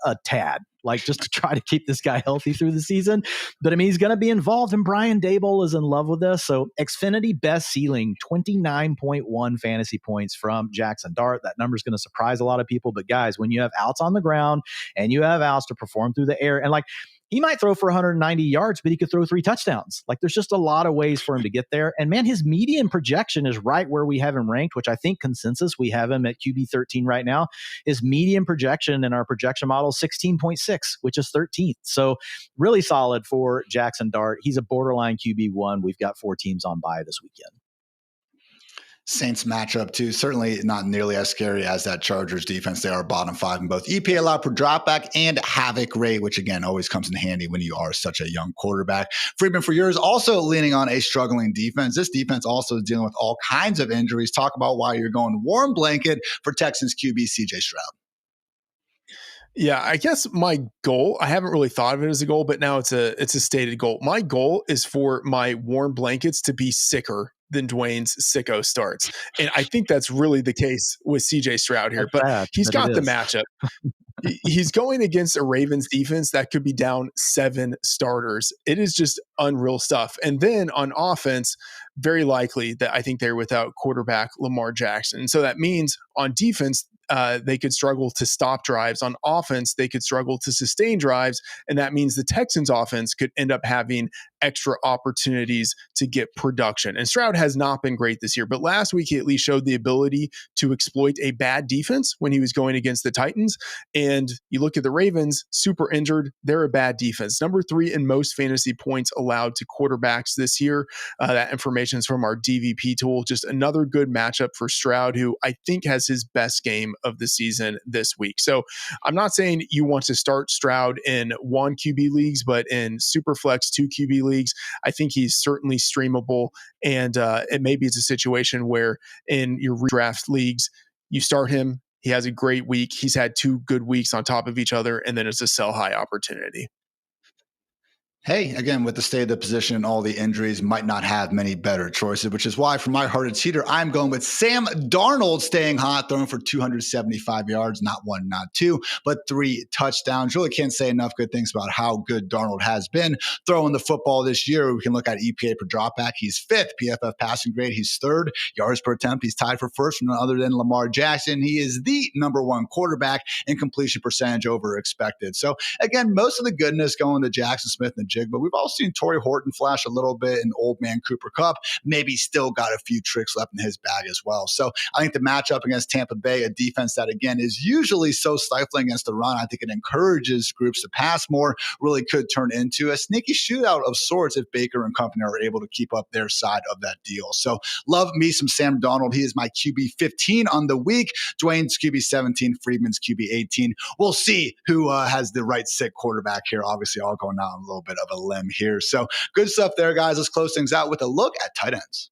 a tad, like, just to try to keep this guy healthy through the season. But I mean, he's going to be involved, and Brian Daboll is in love with this. So Xfinity best ceiling, 29.1 fantasy points from Jackson Dart. That number is going to surprise a lot of people. But guys, when you have outs on the ground and you have outs to perform through the air, and like, he might throw for 190 yards, but he could throw 3 touchdowns. Like, there's just a lot of ways for him to get there. And man, his median projection is right where we have him ranked, which I think consensus, we have him at QB 13 right now. His median projection in our projection model, 16.6, which is 13th. So really solid for Jackson Dart. He's a borderline QB1. We've got 4 teams on bye this weekend. Saints matchup too. Certainly not nearly as scary as that Chargers defense. They are bottom 5 in both EPA allowed per dropback and havoc rate, which again always comes in handy when you are such a young quarterback. Freedman, for yours, also leaning on a struggling defense. This defense also is dealing with all kinds of injuries. Talk about why you're going warm blanket for Texans QB CJ Stroud. Yeah, I guess my goal, I haven't really thought of it as a goal, but now it's a stated goal. My goal is for my warm blankets to be sicker than Dwayne's sicko starts. And I think that's really the case with CJ Stroud here, but he's got the matchup. He's going against a Ravens defense that could be down 7 starters. It is just unreal stuff. And then on offense, very likely that I think they're without quarterback Lamar Jackson. So that means on defense, they could struggle to stop drives. On offense, they could struggle to sustain drives. And that means the Texans offense could end up having extra opportunities to get production. And Stroud has not been great this year, but last week he at least showed the ability to exploit a bad defense when he was going against the Titans. And you look at the Ravens, super injured. They're a bad defense. Number 3 in most fantasy points allowed to quarterbacks this year. That information formations from our DVP tool. Just another good matchup for Stroud, who I think has his best game of the season this week. So I'm not saying you want to start Stroud in 1 QB leagues, but in Superflex 2 QB leagues, I think he's certainly streamable. And maybe it's a situation where in your redraft leagues, you start him. He has a great week. He's had 2 good weeks on top of each other, and then it's a sell high opportunity. Hey, again, with the state of the position and all the injuries, might not have many better choices, which is why for my Hartitz heater, I'm going with Sam Darnold staying hot, throwing for 275 yards, not 1, not 2, but 3 touchdowns. Really can't say enough good things about how good Darnold has been throwing the football this year. We can look at EPA per dropback. He's 5th. PFF passing grade, he's 3rd. Yards per attempt, he's tied for 1st from none other than Lamar Jackson. He is the number 1 quarterback in completion percentage over expected. So again, most of the goodness going to Jackson Smith and the jig, but we've all seen Torrey Horton flash a little bit and old man Cooper Kupp maybe still got a few tricks left in his bag as well. So I think the matchup against Tampa Bay, a defense that again is usually so stifling against the run, I think it encourages groups to pass more, really could turn into a sneaky shootout of sorts if Baker and company are able to keep up their side of that deal. So love me some Sam Darnold. He is my QB 15 on the week. Dwain's QB 17, Freedman's QB 18. We'll see who has the right sick quarterback here. Obviously, all going out on a little bit of a limb here. So good stuff there, guys. Let's close things out with a look at tight ends.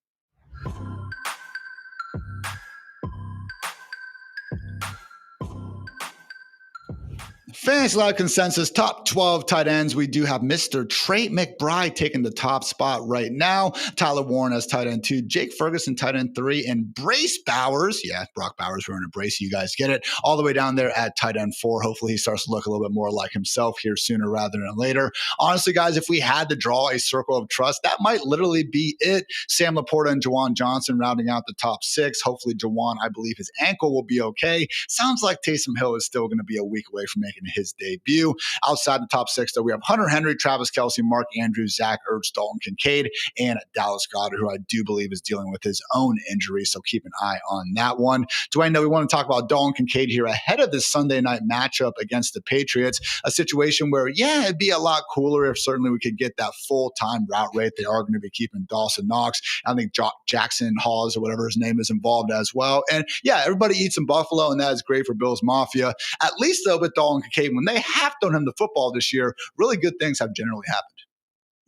Fantasy Live consensus, top 12 tight ends. We do have Mr. Trey McBride taking the top spot right now. Tyler Warren as tight end 2. Jake Ferguson, tight end 3. And Brace Bowers. Yeah, Brock Bowers wearing a brace. You guys get it. All the way down there at tight end 4. Hopefully he starts to look a little bit more like himself here sooner rather than later. Honestly, guys, if we had to draw a circle of trust, that might literally be it. Sam Laporta and Juwan Johnson rounding out the top 6. Hopefully Juwan, I believe his ankle will be okay. Sounds like Taysom Hill is still going to be a week away from making his debut. Outside the top 6, though, we have Hunter Henry, Travis Kelce, Mark Andrews, Zach Ertz, Dalton Kincaid, and Dallas Goedert, who I do believe is dealing with his own injury, so keep an eye on that one. Dwayne, we want to talk about Dalton Kincaid here ahead of this Sunday night matchup against the Patriots, a situation where, yeah, it'd be a lot cooler if certainly we could get that full-time route rate. They are going to be keeping Dawson Knox. I think Jackson Hawes or whatever his name is involved as well. And, yeah, everybody eats in Buffalo, and that is great for Bills Mafia. At least, though, with Dalton Kincaid, when they have thrown him the football this year, really good things have generally happened.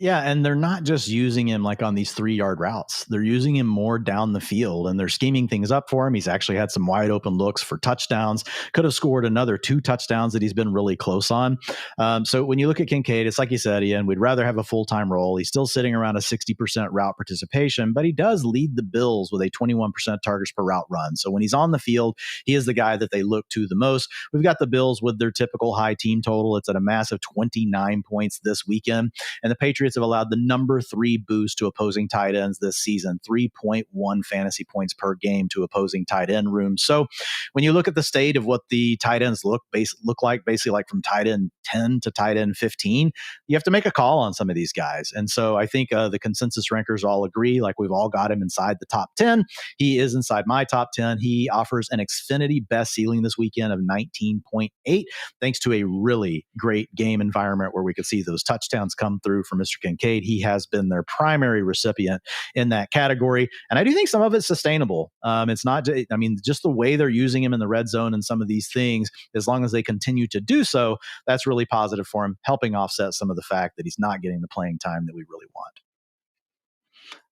Yeah, and they're not just using him like on these 3-yard routes. They're using him more down the field, and they're scheming things up for him. He's actually had some wide open looks for touchdowns. Could have scored another 2 touchdowns that he's been really close on. So when you look at Kincaid, it's like you said, Ian, we'd rather have a full-time role. He's still sitting around a 60% route participation, but he does lead the Bills with a 21% targets per route run. So when he's on the field, he is the guy that they look to the most. We've got the Bills with their typical high team total. It's at a massive 29 points this weekend, and the Patriots have allowed the number 3 boost to opposing tight ends this season, 3.1 fantasy points per game to opposing tight end rooms. So when you look at the state of what the tight ends look like, basically like from tight end 10 to tight end 15, you have to make a call on some of these guys. And so I think the consensus rankers all agree, like we've all got him inside the top 10. He is inside my top 10. He offers an Xfinity best ceiling this weekend of 19.8, thanks to a really great game environment where we could see those touchdowns come through for Mr. Kincaid. He has been their primary recipient in that category. And I do think some of it's sustainable. It's not, just the way they're using him in the red zone and some of these things, as long as they continue to do so, that's really positive for him, helping offset some of the fact that he's not getting the playing time that we really want.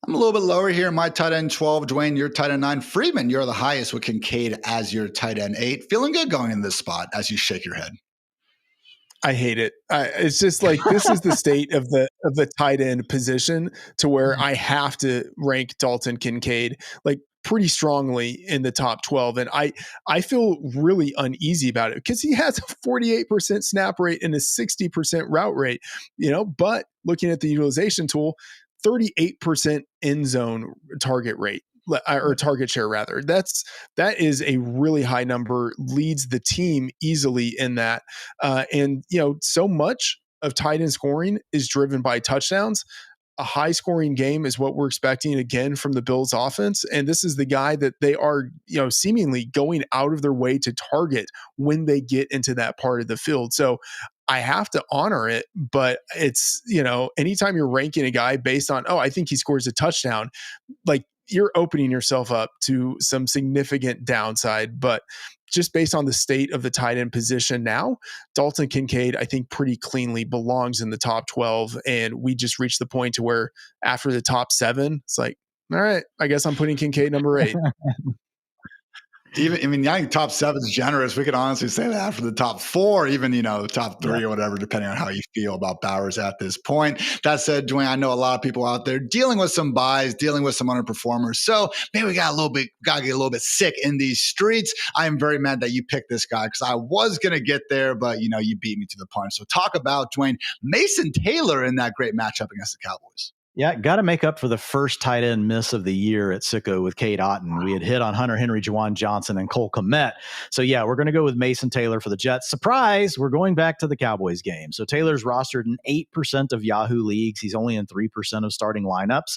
I'm a little bit lower here. My tight end 12, Dwayne, your tight end 9. Freedman, you're the highest with Kincaid as your tight end 8. Feeling good going in this spot as you shake your head. I hate it. It's just like, this is the state of the tight end position to where I have to rank Dalton Kincaid like pretty strongly in the top 12. And I feel really uneasy about it because he has a 48% snap rate and a 60% route rate, but looking at the utilization tool, 38% end zone target rate. Or target share rather. That is a really high number, leads the team easily in that. And so much of tight end scoring is driven by touchdowns. A high scoring game is what we're expecting again from the Bills offense. And this is the guy that they are, seemingly going out of their way to target when they get into that part of the field. So I have to honor it, but it's, anytime you're ranking a guy based on, I think he scores a touchdown, like you're opening yourself up to some significant downside. But just based on the state of the tight end position now, Dalton Kincaid, I think pretty cleanly belongs in the top 12. And we just reached the point to where after the top 7, it's like, all right, I guess I'm putting Kincaid number 8. I think top 7 is generous. We could honestly say that after the top 4, even, top 3 or whatever, depending on how you feel about Bowers at this point. That said, Dwayne, I know a lot of people out there dealing with some buys, dealing with some underperformers. So maybe we got to get a little bit sick in these streets. I am very mad that you picked this guy because I was going to get there, but, you beat me to the punch. So talk about, Dwayne, Mason Taylor in that great matchup against the Cowboys. Yeah, got to make up for the first tight end miss of the year at Sicko with Cade Otton. We had hit on Hunter Henry, Juwan Johnson, and Cole Kmet. So, yeah, we're going to go with Mason Taylor for the Jets. Surprise, we're going back to the Cowboys game. So, Taylor's rostered in 8% of Yahoo leagues. He's only in 3% of starting lineups.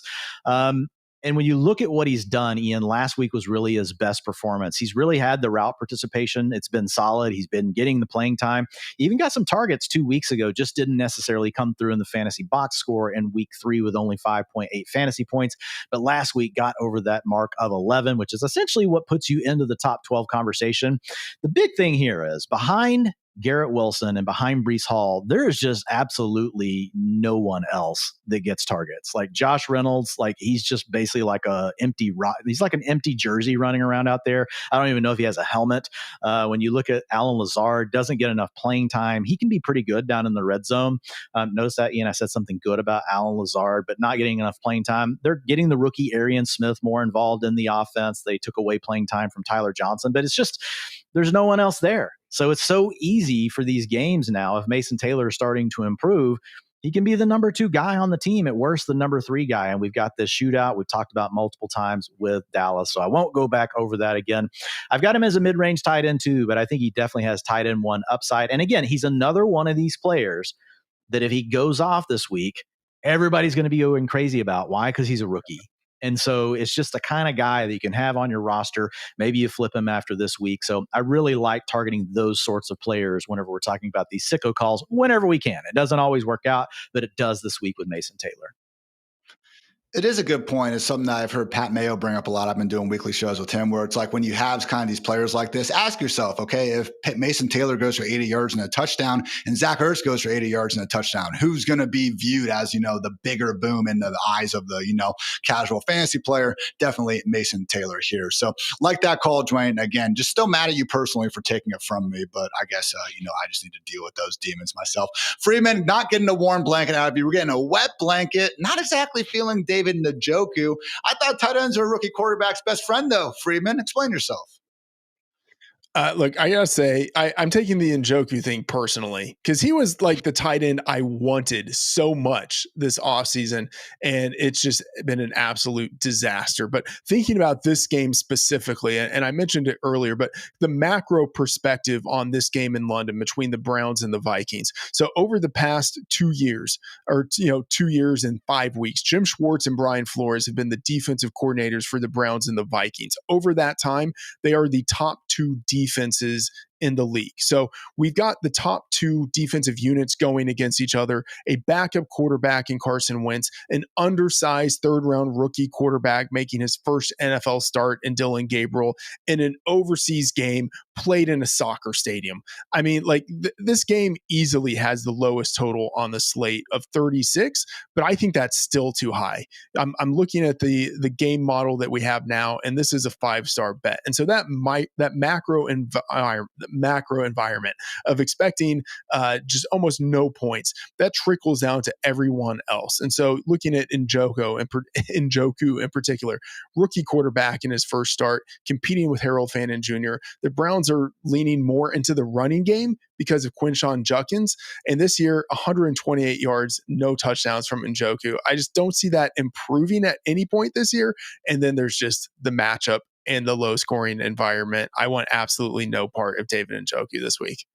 And when you look at what he's done, Ian, last week was really his best performance. He's really had the route participation. It's been solid. He's been getting the playing time. He even got some targets 2 weeks ago, just didn't necessarily come through in the fantasy box score in week 3 with only 5.8 fantasy points. But last week got over that mark of 11, which is essentially what puts you into the top 12 conversation. The big thing here is behind Garrett Wilson and behind Breece Hall, there is just absolutely no one else that gets targets. Like Josh Reynolds, like he's just basically like he's like an empty jersey running around out there. I don't even know if he has a helmet. When you look at Alan Lazard, doesn't get enough playing time. He can be pretty good down in the red zone. Notice that, Ian, I said something good about Alan Lazard, but not getting enough playing time. They're getting the rookie Arian Smith more involved in the offense. They took away playing time from Tyler Johnson, but it's just, there's no one else there. So it's so easy for these games now. If Mason Taylor is starting to improve, he can be the number 2 guy on the team, at worst the number 3 guy. And we've got this shootout we've talked about multiple times with Dallas. So I won't go back over that again. I've got him as a mid-range tight end too, but I think he definitely has tight end 1 upside. And again, he's another one of these players that if he goes off this week, everybody's going to be going crazy about. Why? Because he's a rookie. And so it's just the kind of guy that you can have on your roster. Maybe you flip him after this week. So I really like targeting those sorts of players whenever we're talking about these sicko calls, whenever we can. It doesn't always work out, but it does this week with Mason Taylor. It is a good point. It's something that I've heard Pat Mayo bring up a lot. I've been doing weekly shows with him where it's like when you have kind of these players like this, ask yourself, okay, if Mason Taylor goes for 80 yards and a touchdown and Zach Ertz goes for 80 yards and a touchdown, who's going to be viewed as, the bigger boom in the eyes of the, casual fantasy player? Definitely Mason Taylor here. So like that call, Dwayne, again, just still mad at you personally for taking it from me, but I guess, I just need to deal with those demons myself. Freeman, not getting a warm blanket out of you. We're getting a wet blanket. Not exactly feeling David Njoku. I thought tight ends are a rookie quarterback's best friend, though. Freeman, explain yourself. Look, I gotta say, I'm taking the Njoku thing personally because he was like the tight end I wanted so much this offseason, and it's just been an absolute disaster. But thinking about this game specifically, and I mentioned it earlier, but the macro perspective on this game in London between the Browns and the Vikings. So over the past 2 years, or 2 years and 5 weeks, Jim Schwartz and Brian Flores have been the defensive coordinators for the Browns and the Vikings. Over that time, they are the top 2 defenses in the league. So we've got the top 2 defensive units going against each other, a backup quarterback in Carson Wentz, an undersized 3rd-round rookie quarterback making his first NFL start in Dylan Gabriel, in an overseas game played in a soccer stadium. I mean, like this game easily has the lowest total on the slate of 36, but I think that's still too high. I'm looking at the game model that we have now, and this is a 5-star bet. And so that macro environment of expecting just almost no points, that trickles down to everyone else. And so looking at Njoku in particular, rookie quarterback in his first start, competing with Harold Fannin Jr., the Browns are leaning more into the running game because of Quinshon Judkins. And this year, 128 yards, no touchdowns from Njoku. I just don't see that improving at any point this year. And then there's just the matchup and the low scoring environment. I want absolutely no part of David Njoku this week.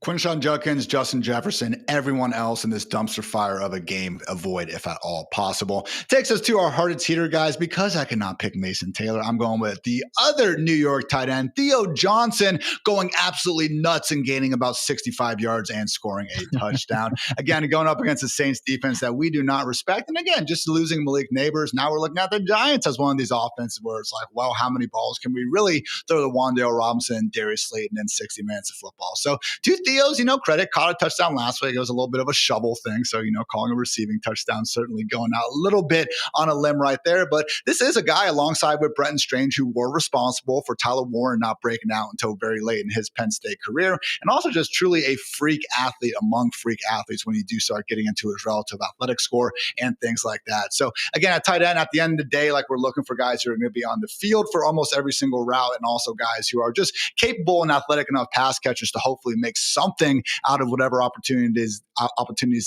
Quinshon Judkins, Justin Jefferson, everyone else in this dumpster fire of a game, avoid if at all possible. Takes us to our Hartitz heater, guys. Because I cannot pick Mason Taylor, I'm going with the other New York tight end, Theo Johnson, going absolutely nuts and gaining about 65 yards and scoring a touchdown. Again, going up against the Saints defense that we do not respect. And again, just losing Malik Neighbors. Now we're looking at the Giants as one of these offenses where it's like, well, how many balls can we really throw to Wan'Dale Robinson, Darius Slayton in 60 minutes of football? So two Theos, credit, caught a touchdown last week. It was a little bit of a shovel thing. So, calling a receiving touchdown, certainly going out a little bit on a limb right there. But this is a guy alongside with Brenton Strange who were responsible for Tyler Warren not breaking out until very late in his Penn State career. And also just truly a freak athlete among freak athletes when you do start getting into his relative athletic score and things like that. So again, at tight end, at the end of the day, like we're looking for guys who are going to be on the field for almost every single route, and also guys who are just capable and athletic enough pass catchers to hopefully make something out of whatever opportunities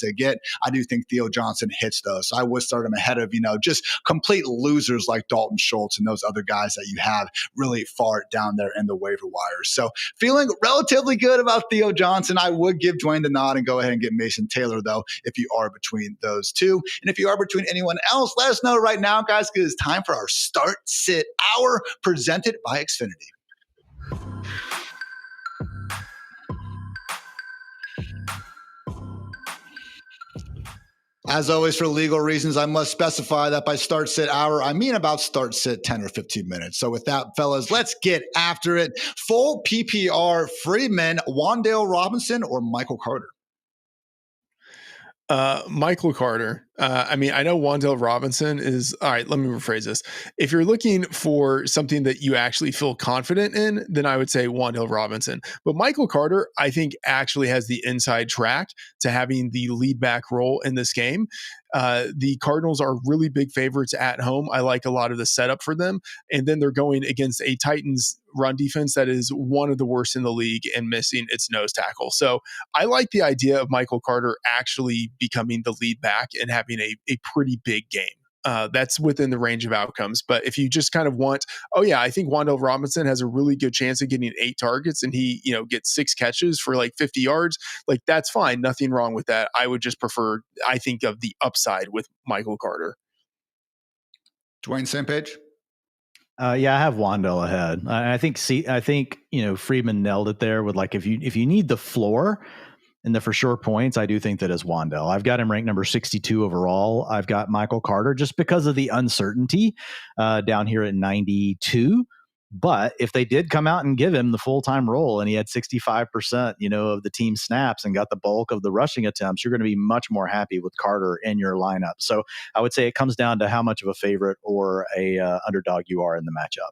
they get. I do think Theo Johnson hits those. So I would start him ahead of, just complete losers like Dalton Schultz and those other guys that you have really far down there in the waiver wires. So feeling relatively good about Theo Johnson. I would give Dwain the nod and go ahead and get Mason Taylor, though, if you are between those two. And if you are between anyone else, let us know right now, guys, because it's time for our Start Sit Hour presented by Xfinity. As always, for legal reasons, I must specify that by start sit hour, I mean about start sit 10 or 15 minutes. So with that, fellas, let's get after it. Full PPR, Freedman, Wan'Dale Robinson, or Michael Carter? Michael Carter. I know Wan'Dale Robinson is, all right, let me rephrase this. If you're looking for something that you actually feel confident in, then I would say Wan'Dale Robinson. But Michael Carter, I think, actually has the inside track to having the lead back role in this game. The Cardinals are really big favorites at home. I like a lot of the setup for them. And then they're going against a Titans run defense that is one of the worst in the league and missing its nose tackle. So I like the idea of Michael Carter actually becoming the lead back and having a pretty big game. That's within the range of outcomes. But if you just kind of want, I think Wan'Dale Robinson has a really good chance of getting 8 targets and he, gets 6 catches for like 50 yards, like that's fine. Nothing wrong with that. I would just prefer, I think, of the upside with Michael Carter. Dwain, same page? I have Wan'Dale ahead. I think Freedman nailed it there with like, if you need the floor and the for sure points, I do think that is Wan'Dale. I've got him ranked number 62 overall. I've got Michael Carter just because of the uncertainty down here at 92. But if they did come out and give him the full-time role and he had 65%, of the team snaps and got the bulk of the rushing attempts, you're going to be much more happy with Carter in your lineup. So I would say it comes down to how much of a favorite or a underdog you are in the matchup.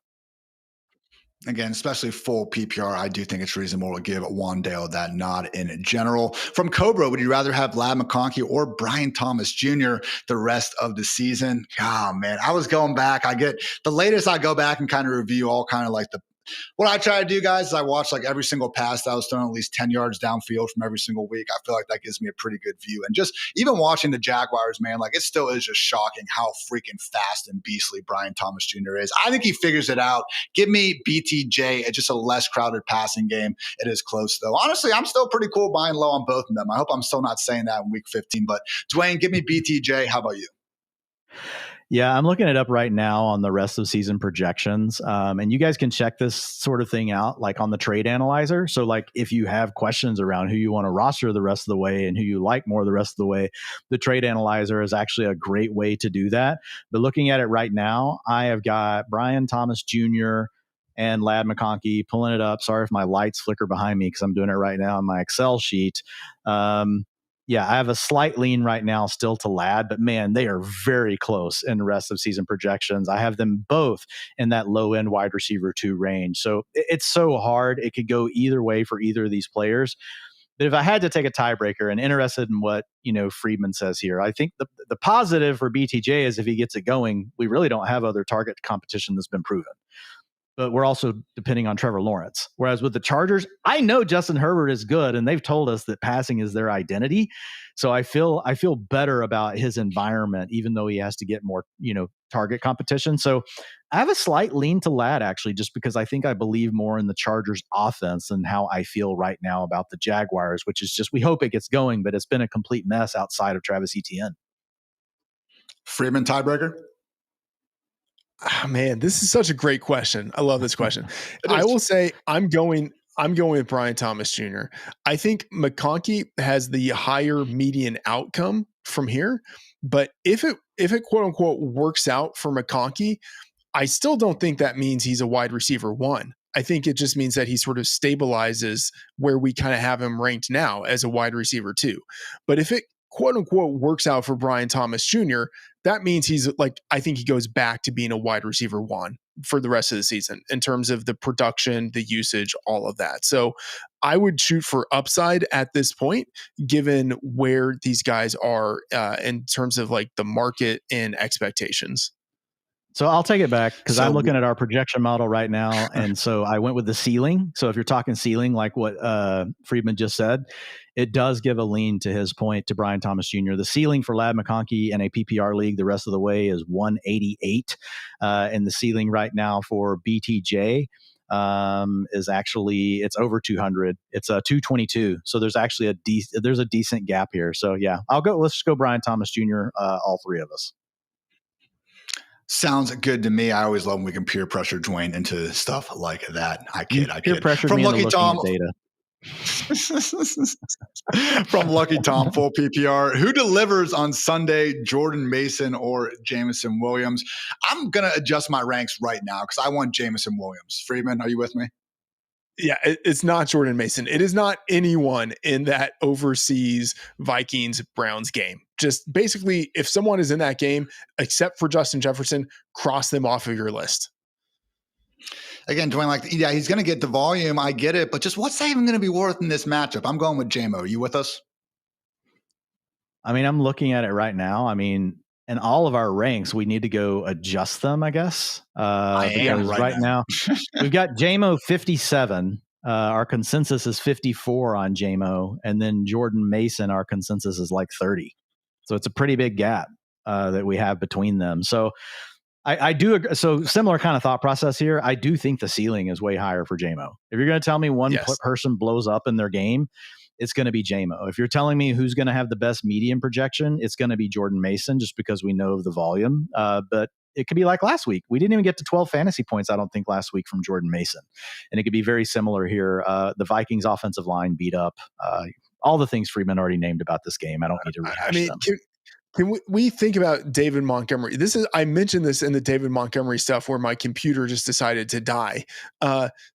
Again, especially full PPR, I do think it's reasonable to give Wan'Dale that nod in general. From Cobra, would you rather have Ladd McConkey or Brian Thomas Jr. the rest of the season? Oh, man, I was going back. I get the latest I go back and kind of review all kind of like what I try to do, guys, is I watch like every single pass that was thrown at least 10 yards downfield from every single week. I feel like that gives me a pretty good view. And just even watching the Jaguars, man, like it still is just shocking how freaking fast and beastly Brian Thomas Jr. is. I think he figures it out. Give me BTJ. It's just a less crowded passing game. It is close, though. Honestly, I'm still pretty cool buying low on both of them. I hope I'm still not saying that in week 15. But Dwain, give me BTJ. How about you? Yeah, I'm looking it up right now on the rest of season projections. And you guys can check this sort of thing out like on the trade analyzer. So like if you have questions around who you want to roster the rest of the way and who you like more the rest of the way, the trade analyzer is actually a great way to do that. But looking at it right now, I have got Brian Thomas Jr. and Ladd McConkey pulling it up. Sorry if my lights flicker behind me because I'm doing it right now on my Excel sheet. Yeah, I have a slight lean right now still to Ladd, but man, they are very close in the rest of season projections. I have them both in that low end wide receiver 2 range. So it's so hard. It could go either way for either of these players. But if I had to take a tiebreaker and interested in what, Freedman says here, I think the positive for BTJ is if he gets it going, we really don't have other target competition that's been proven. but we're also depending on Trevor Lawrence. Whereas with the Chargers, I know Justin Herbert is good, and they've told us that passing is their identity. So I feel better about his environment, even though he has to get more, target competition. So I have a slight lean to Ladd, actually, just because I think I believe more in the Chargers offense than how I feel right now about the Jaguars, which is just, we hope it gets going, but it's been a complete mess outside of Travis Etienne. Freedman tiebreaker? Oh, man, this is such a great question. I love this question. I will say I'm going with Brian Thomas Jr. I think McConkey has the higher median outcome from here, but if it quote unquote works out for McConkey, I still don't think that means he's a wide receiver one. I think it just means that he sort of stabilizes where we kind of have him ranked now as a wide receiver two. But if it quote unquote works out for Brian Thomas Jr., that means he's like, I think he goes back to being a wide receiver one for the rest of the season in terms of the production, the usage, all of that. So I would shoot for upside at this point, given where these guys are in terms of like the market and expectations. So I'll take it back because I'm looking at our projection model right now. And so I went with the ceiling. So if you're talking ceiling, like what Freedman just said, it does give a lean to his point to Brian Thomas Jr. The ceiling for Ladd McConkey in a PPR league the rest of the way is 188. And the ceiling right now for BTJ is actually, it's over 200. It's 222. So there's actually there's a decent gap here. So yeah, let's just go Brian Thomas Jr., all three of us. Sounds good to me. I always love when we can peer pressure Dwain into stuff like that. I kid. Peer pressure from Lucky Tom. Data. From Lucky Tom, full PPR. Who delivers on Sunday, Jordan Mason or Jameson Williams? I'm going to adjust my ranks right now because I want Jameson Williams. Freedman, are you with me? Yeah, it's not Jordan Mason. It is not anyone in that overseas Vikings-Browns game. Just basically, if someone is in that game, except for Justin Jefferson, cross them off of your list. Again, Dwayne, he's going to get the volume. I get it. But just what's that even going to be worth in this matchup? I'm going with JMO. Are you with us? I mean, I'm looking at it right now. I mean, in all of our ranks, we need to go adjust them, I guess. I am right now. We've got JMO 57. Our consensus is 54 on JMO. And then Jordan Mason, our consensus is like 30. So it's a pretty big gap that we have between them. So I do agree. So similar kind of thought process here. I do think the ceiling is way higher for JMO. If you're going to tell me one person blows up in their game, it's going to be JMO. If you're telling me who's going to have the best median projection, it's going to be Jordan Mason just because we know of the volume. But it could be like last week. We didn't even get to 12 fantasy points, I don't think, last week from Jordan Mason. And it could be very similar here. The Vikings offensive line beat up. All the things Freeman already named about this game. I don't need to rehash them. Can we think about David Montgomery? I mentioned this in the David Montgomery stuff where my computer just decided to die.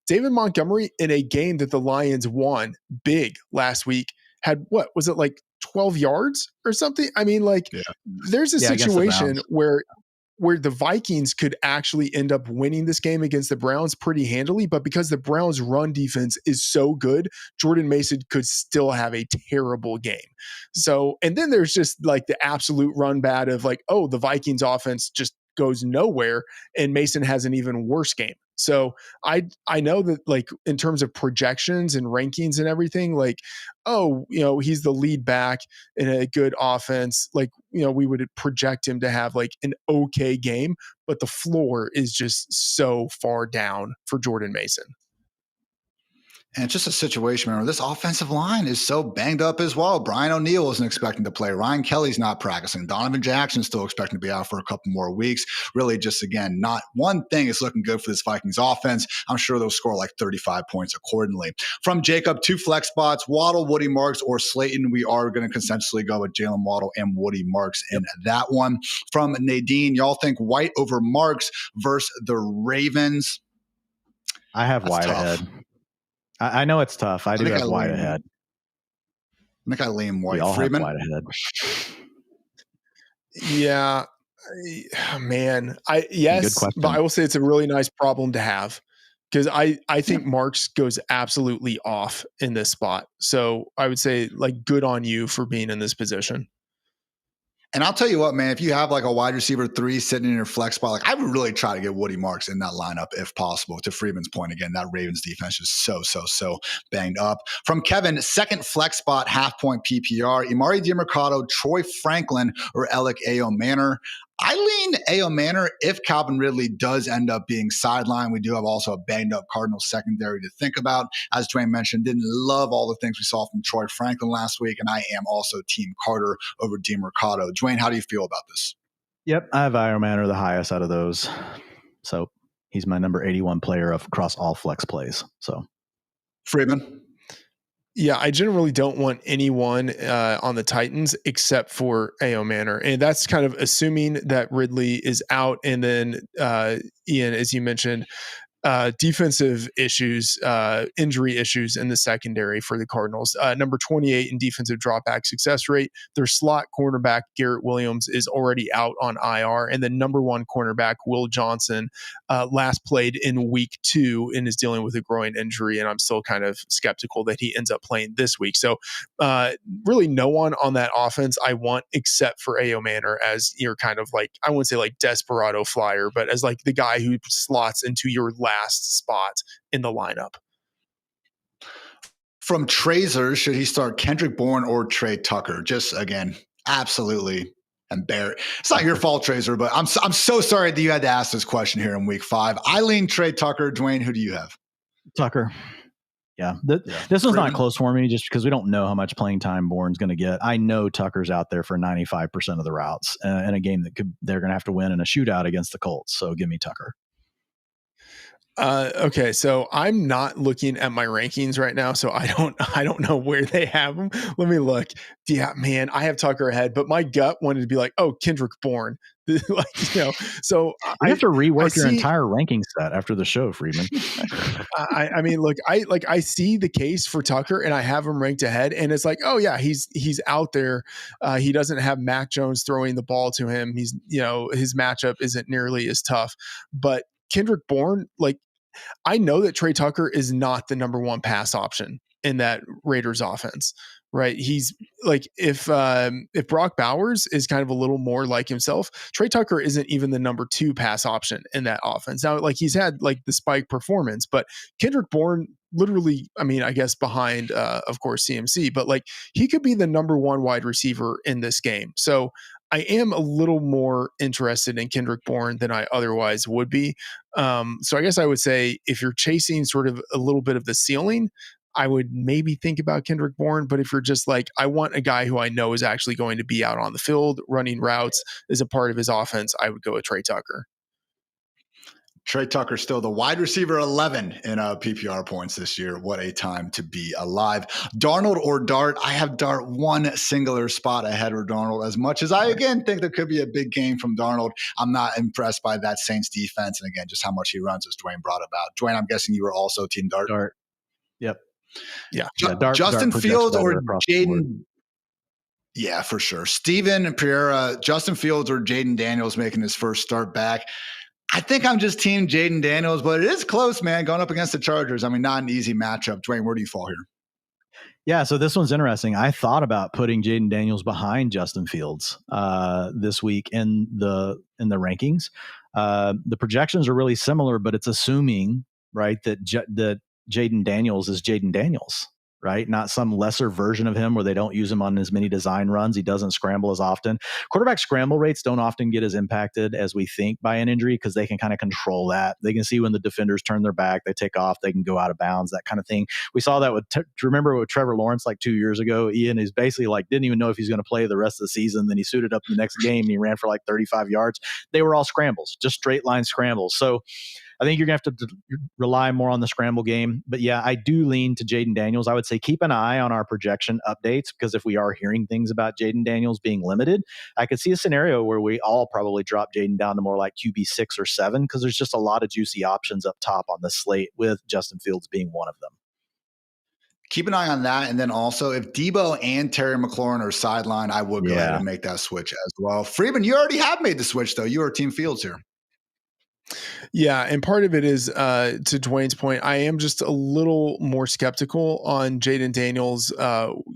David Montgomery in a game that the Lions won big last week had, what was it, like 12 yards or something? I mean, there's a situation where the Vikings could actually end up winning this game against the Browns pretty handily, but because the Browns run defense is so good, Jordan Mason could still have a terrible game. So, and then there's just like the absolute run bad of like, oh, the Vikings offense just goes nowhere and Mason has an even worse game. So I know that like in terms of projections and rankings and everything, like, oh, he's the lead back in a good offense. Like, we would project him to have like an okay game, but the floor is just so far down for Jordan Mason. And it's just a situation where this offensive line is so banged up as well. Brian O'Neill isn't expecting to play. Ryan Kelly's not practicing. Donovan Jackson's still expecting to be out for a couple more weeks. Really just, again, not one thing is looking good for this Vikings offense. I'm sure they'll score like 35 points accordingly. From Jacob, 2 flex spots, Waddle, Woody Marks, or Slayton. We are going to consensually go with Jaylen Waddle and Woody Marks in that one. From Nadine, y'all think White over Marks versus the Ravens? I have White ahead. I know it's tough. I do have White ahead. I think I lean White. We all Freeman? have White ahead. Yeah, man. Yes, but I will say it's a really nice problem to have because I think Marks goes absolutely off in this spot. So I would say like good on you for being in this position. And I'll tell you what, man, if you have like a wide receiver 3 sitting in your flex spot, like I would really try to get Woody Marks in that lineup if possible. To Freedman's point, again, that Ravens defense is so banged up. From Kevin, second flex spot, half point PPR, Emari Demercado, Troy Franklin, or Alec Ayo Manor. I lean Ayo Manor if Calvin Ridley does end up being sidelined. We do have also a banged up Cardinals secondary to think about. As Dwain mentioned, didn't love all the things we saw from Troy Franklin last week, and I am also Team Carter over Demercado. Dwain, how do you feel about this? Yep, I have Ayo Manor the highest out of those. So he's my number 81 player across all flex plays. So Freeman. Yeah, I generally don't want anyone on the Titans except for Ayo Manor. And that's kind of assuming that Ridley is out. And then, Ian, as you mentioned, defensive issues, injury issues in the secondary for the Cardinals. Number 28 in defensive dropback success rate. Their slot cornerback, Garrett Williams, is already out on IR. And the number 1 cornerback, Will Johnson, last played in week 2 and is dealing with a groin injury. And I'm still kind of skeptical that he ends up playing this week. So really no one on that offense I want except for Ayo Manor as your kind of like, I wouldn't say like desperado flyer, but as like the guy who slots into your last spot in the lineup. From Trazer, should he start Kendrick Bourne or Trey Tucker? Just again, absolutely embarrassed. It's not your fault, Trazer, but I'm so sorry that you had to ask this question here in week 5. I lean Trey Tucker. Dwain, who do you have? Tucker. Yeah. This one's not close for me just because we don't know how much playing time Bourne's going to get. I know Tucker's out there for 95% of the routes in a game that they're going to have to win in a shootout against the Colts. So give me Tucker. Okay, so I'm not looking at my rankings right now, so I don't know where they have them. Let me look. Yeah, man, I have Tucker ahead, but my gut wanted to be like, oh, Kendrick Bourne. So I have to rework your entire ranking set after the show, Freeman. I mean, look, I see the case for Tucker, and I have him ranked ahead, and it's like, oh yeah, he's out there. He doesn't have Mac Jones throwing the ball to him. He's his matchup isn't nearly as tough, but Kendrick Bourne, like I know that Trey Tucker is not the number 1 pass option in that Raiders offense, right? He's like, if Brock Bowers is kind of a little more like himself, Trey Tucker isn't even the number 2 pass option in that offense. Now, like he's had like the spike performance, but Kendrick Bourne literally, I mean, I guess behind, of course, CMC, but like he could be the number 1 wide receiver in this game. So I am a little more interested in Kendrick Bourne than I otherwise would be. So I guess I would say if you're chasing sort of a little bit of the ceiling, I would maybe think about Kendrick Bourne. But if you're just like, I want a guy who I know is actually going to be out on the field, running routes as a part of his offense, I would go with Trey Tucker. Trey Tucker still the wide receiver 11 in PPR points this year. What a time to be alive. Darnold or Dart? I have Dart one singular spot ahead of Darnold. As much as I, again, think there could be a big game from Darnold, I'm not impressed by that Saints defense. And again, just how much he runs, as Dwain brought about. Dwain, I'm guessing you were also Team Dart. Dart. Yep. Yeah. Dart, Justin Dart Fields or Jaden? Yeah, for sure. Steven Pereira, Justin Fields or Jaden Daniels making his first start back. I think I'm just Team Jaden Daniels, but it is close, man, going up against the Chargers. I mean, not an easy matchup. Dwain, where do you fall here? Yeah, so this one's interesting. I thought about putting Jaden Daniels behind Justin Fields this week in the rankings. The projections are really similar, but it's assuming, right, that Jaden Daniels is Jaden Daniels, right? Not some lesser version of him where they don't use him on as many design runs. He doesn't scramble as often. Quarterback scramble rates don't often get as impacted as we think by an injury because they can kind of control that. They can see when the defenders turn their back, they take off, they can go out of bounds, that kind of thing. We saw that with, remember with Trevor Lawrence like 2 years ago, Ian is basically like, didn't even know if he's going to play the rest of the season. Then he suited up in the next game and he ran for like 35 yards. They were all scrambles, just straight line scrambles. So I think you're going to have to rely more on the scramble game. But yeah, I do lean to Jaden Daniels. I would say keep an eye on our projection updates because if we are hearing things about Jaden Daniels being limited, I could see a scenario where we all probably drop Jaden down to more like QB 6 or 7 because there's just a lot of juicy options up top on the slate with Justin Fields being one of them. Keep an eye on that. And then also, if Debo and Terry McLaurin are sidelined, I would go ahead and make that switch as well. Freeman, you already have made the switch, though. You are Team Fields here. Yeah, and part of it is, to Dwayne's point, I am just a little more skeptical on Jaden Daniels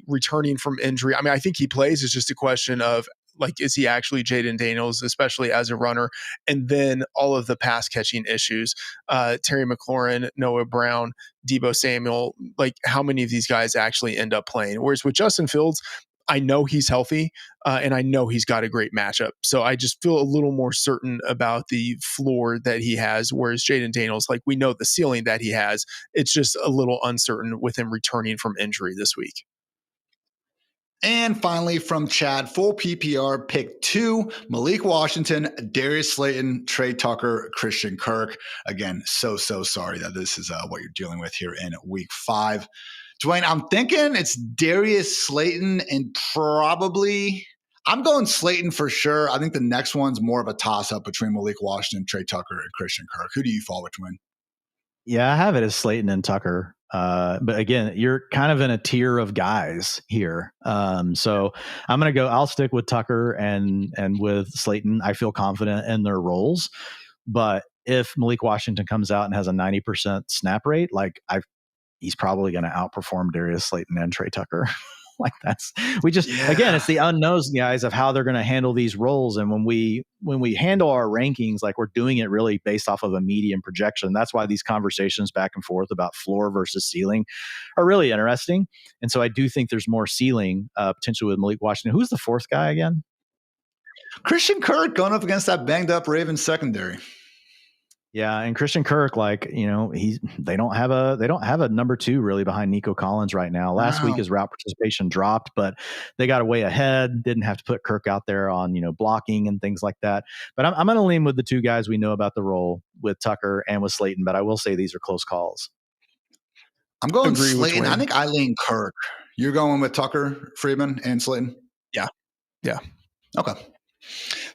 returning from injury. I mean, I think he plays. It's just a question of Like, is he actually Jaden Daniels, especially as a runner? And then all of the pass catching issues, Terry McLaurin, Noah Brown, Deebo Samuel, like how many of these guys actually end up playing? Whereas with Justin Fields, I know he's healthy and I know he's got a great matchup. So I just feel a little more certain about the floor that he has. Whereas Jaden Daniels, like we know the ceiling that he has, it's just a little uncertain with him returning from injury this week. And finally, from Chad, full PPR, pick 2, Malik Washington, Darius Slayton, Trey Tucker, Christian Kirk. Again, so sorry that this is what you're dealing with here in week 5. Dwain, I'm thinking it's Darius Slayton and probably I'm going Slayton for sure. I think the next one's more of a toss-up between Malik Washington, Trey Tucker, and Christian Kirk. Who do you fall between? Yeah, I have it as Slayton and Tucker. But again, you're kind of in a tier of guys here. So I'm going to I'll stick with Tucker and with Slayton. I feel confident in their roles. But if Malik Washington comes out and has a 90% snap rate, he's probably going to outperform Darius Slayton and Trey Tucker. Again, it's the unknowns, guys, of how they're going to handle these roles. And when we handle our rankings, like we're doing it really based off of a median projection. That's why these conversations back and forth about floor versus ceiling are really interesting. And so I do think there's more ceiling potentially with Malik Washington. Who's the fourth guy again? Christian Kirk going up against that banged up Ravens secondary. Yeah, and Christian Kirk, they don't have a number 2 really behind Nico Collins right now. Last week his route participation dropped, but they got way ahead. Didn't have to put Kirk out there on blocking and things like that. But I'm going to lean with the 2 guys we know about the role, with Tucker and with Slayton. But I will say these are close calls. I'm going Slayton. I think I lean Kirk. You're going with Tucker, Freedman, and Slayton. Yeah. Okay.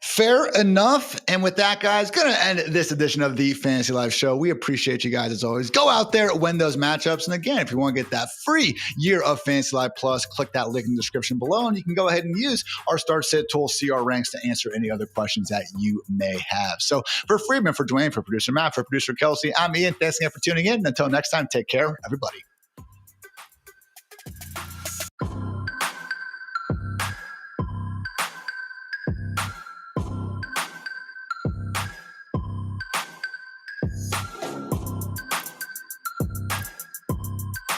Fair enough. And with that, guys, going to end this edition of the Fantasy Life Show. We appreciate you guys as always. Go out there, win those matchups. And again, if you want to get that free year of Fantasy Life Plus, click that link in the description below, and you can go ahead and use our start sit tool, see our ranks to answer any other questions that you may have. So for Freedman, for Dwain, for producer Matt, for producer Kelsey, I'm Ian. Thanks again for tuning in. And until next time, take care, everybody.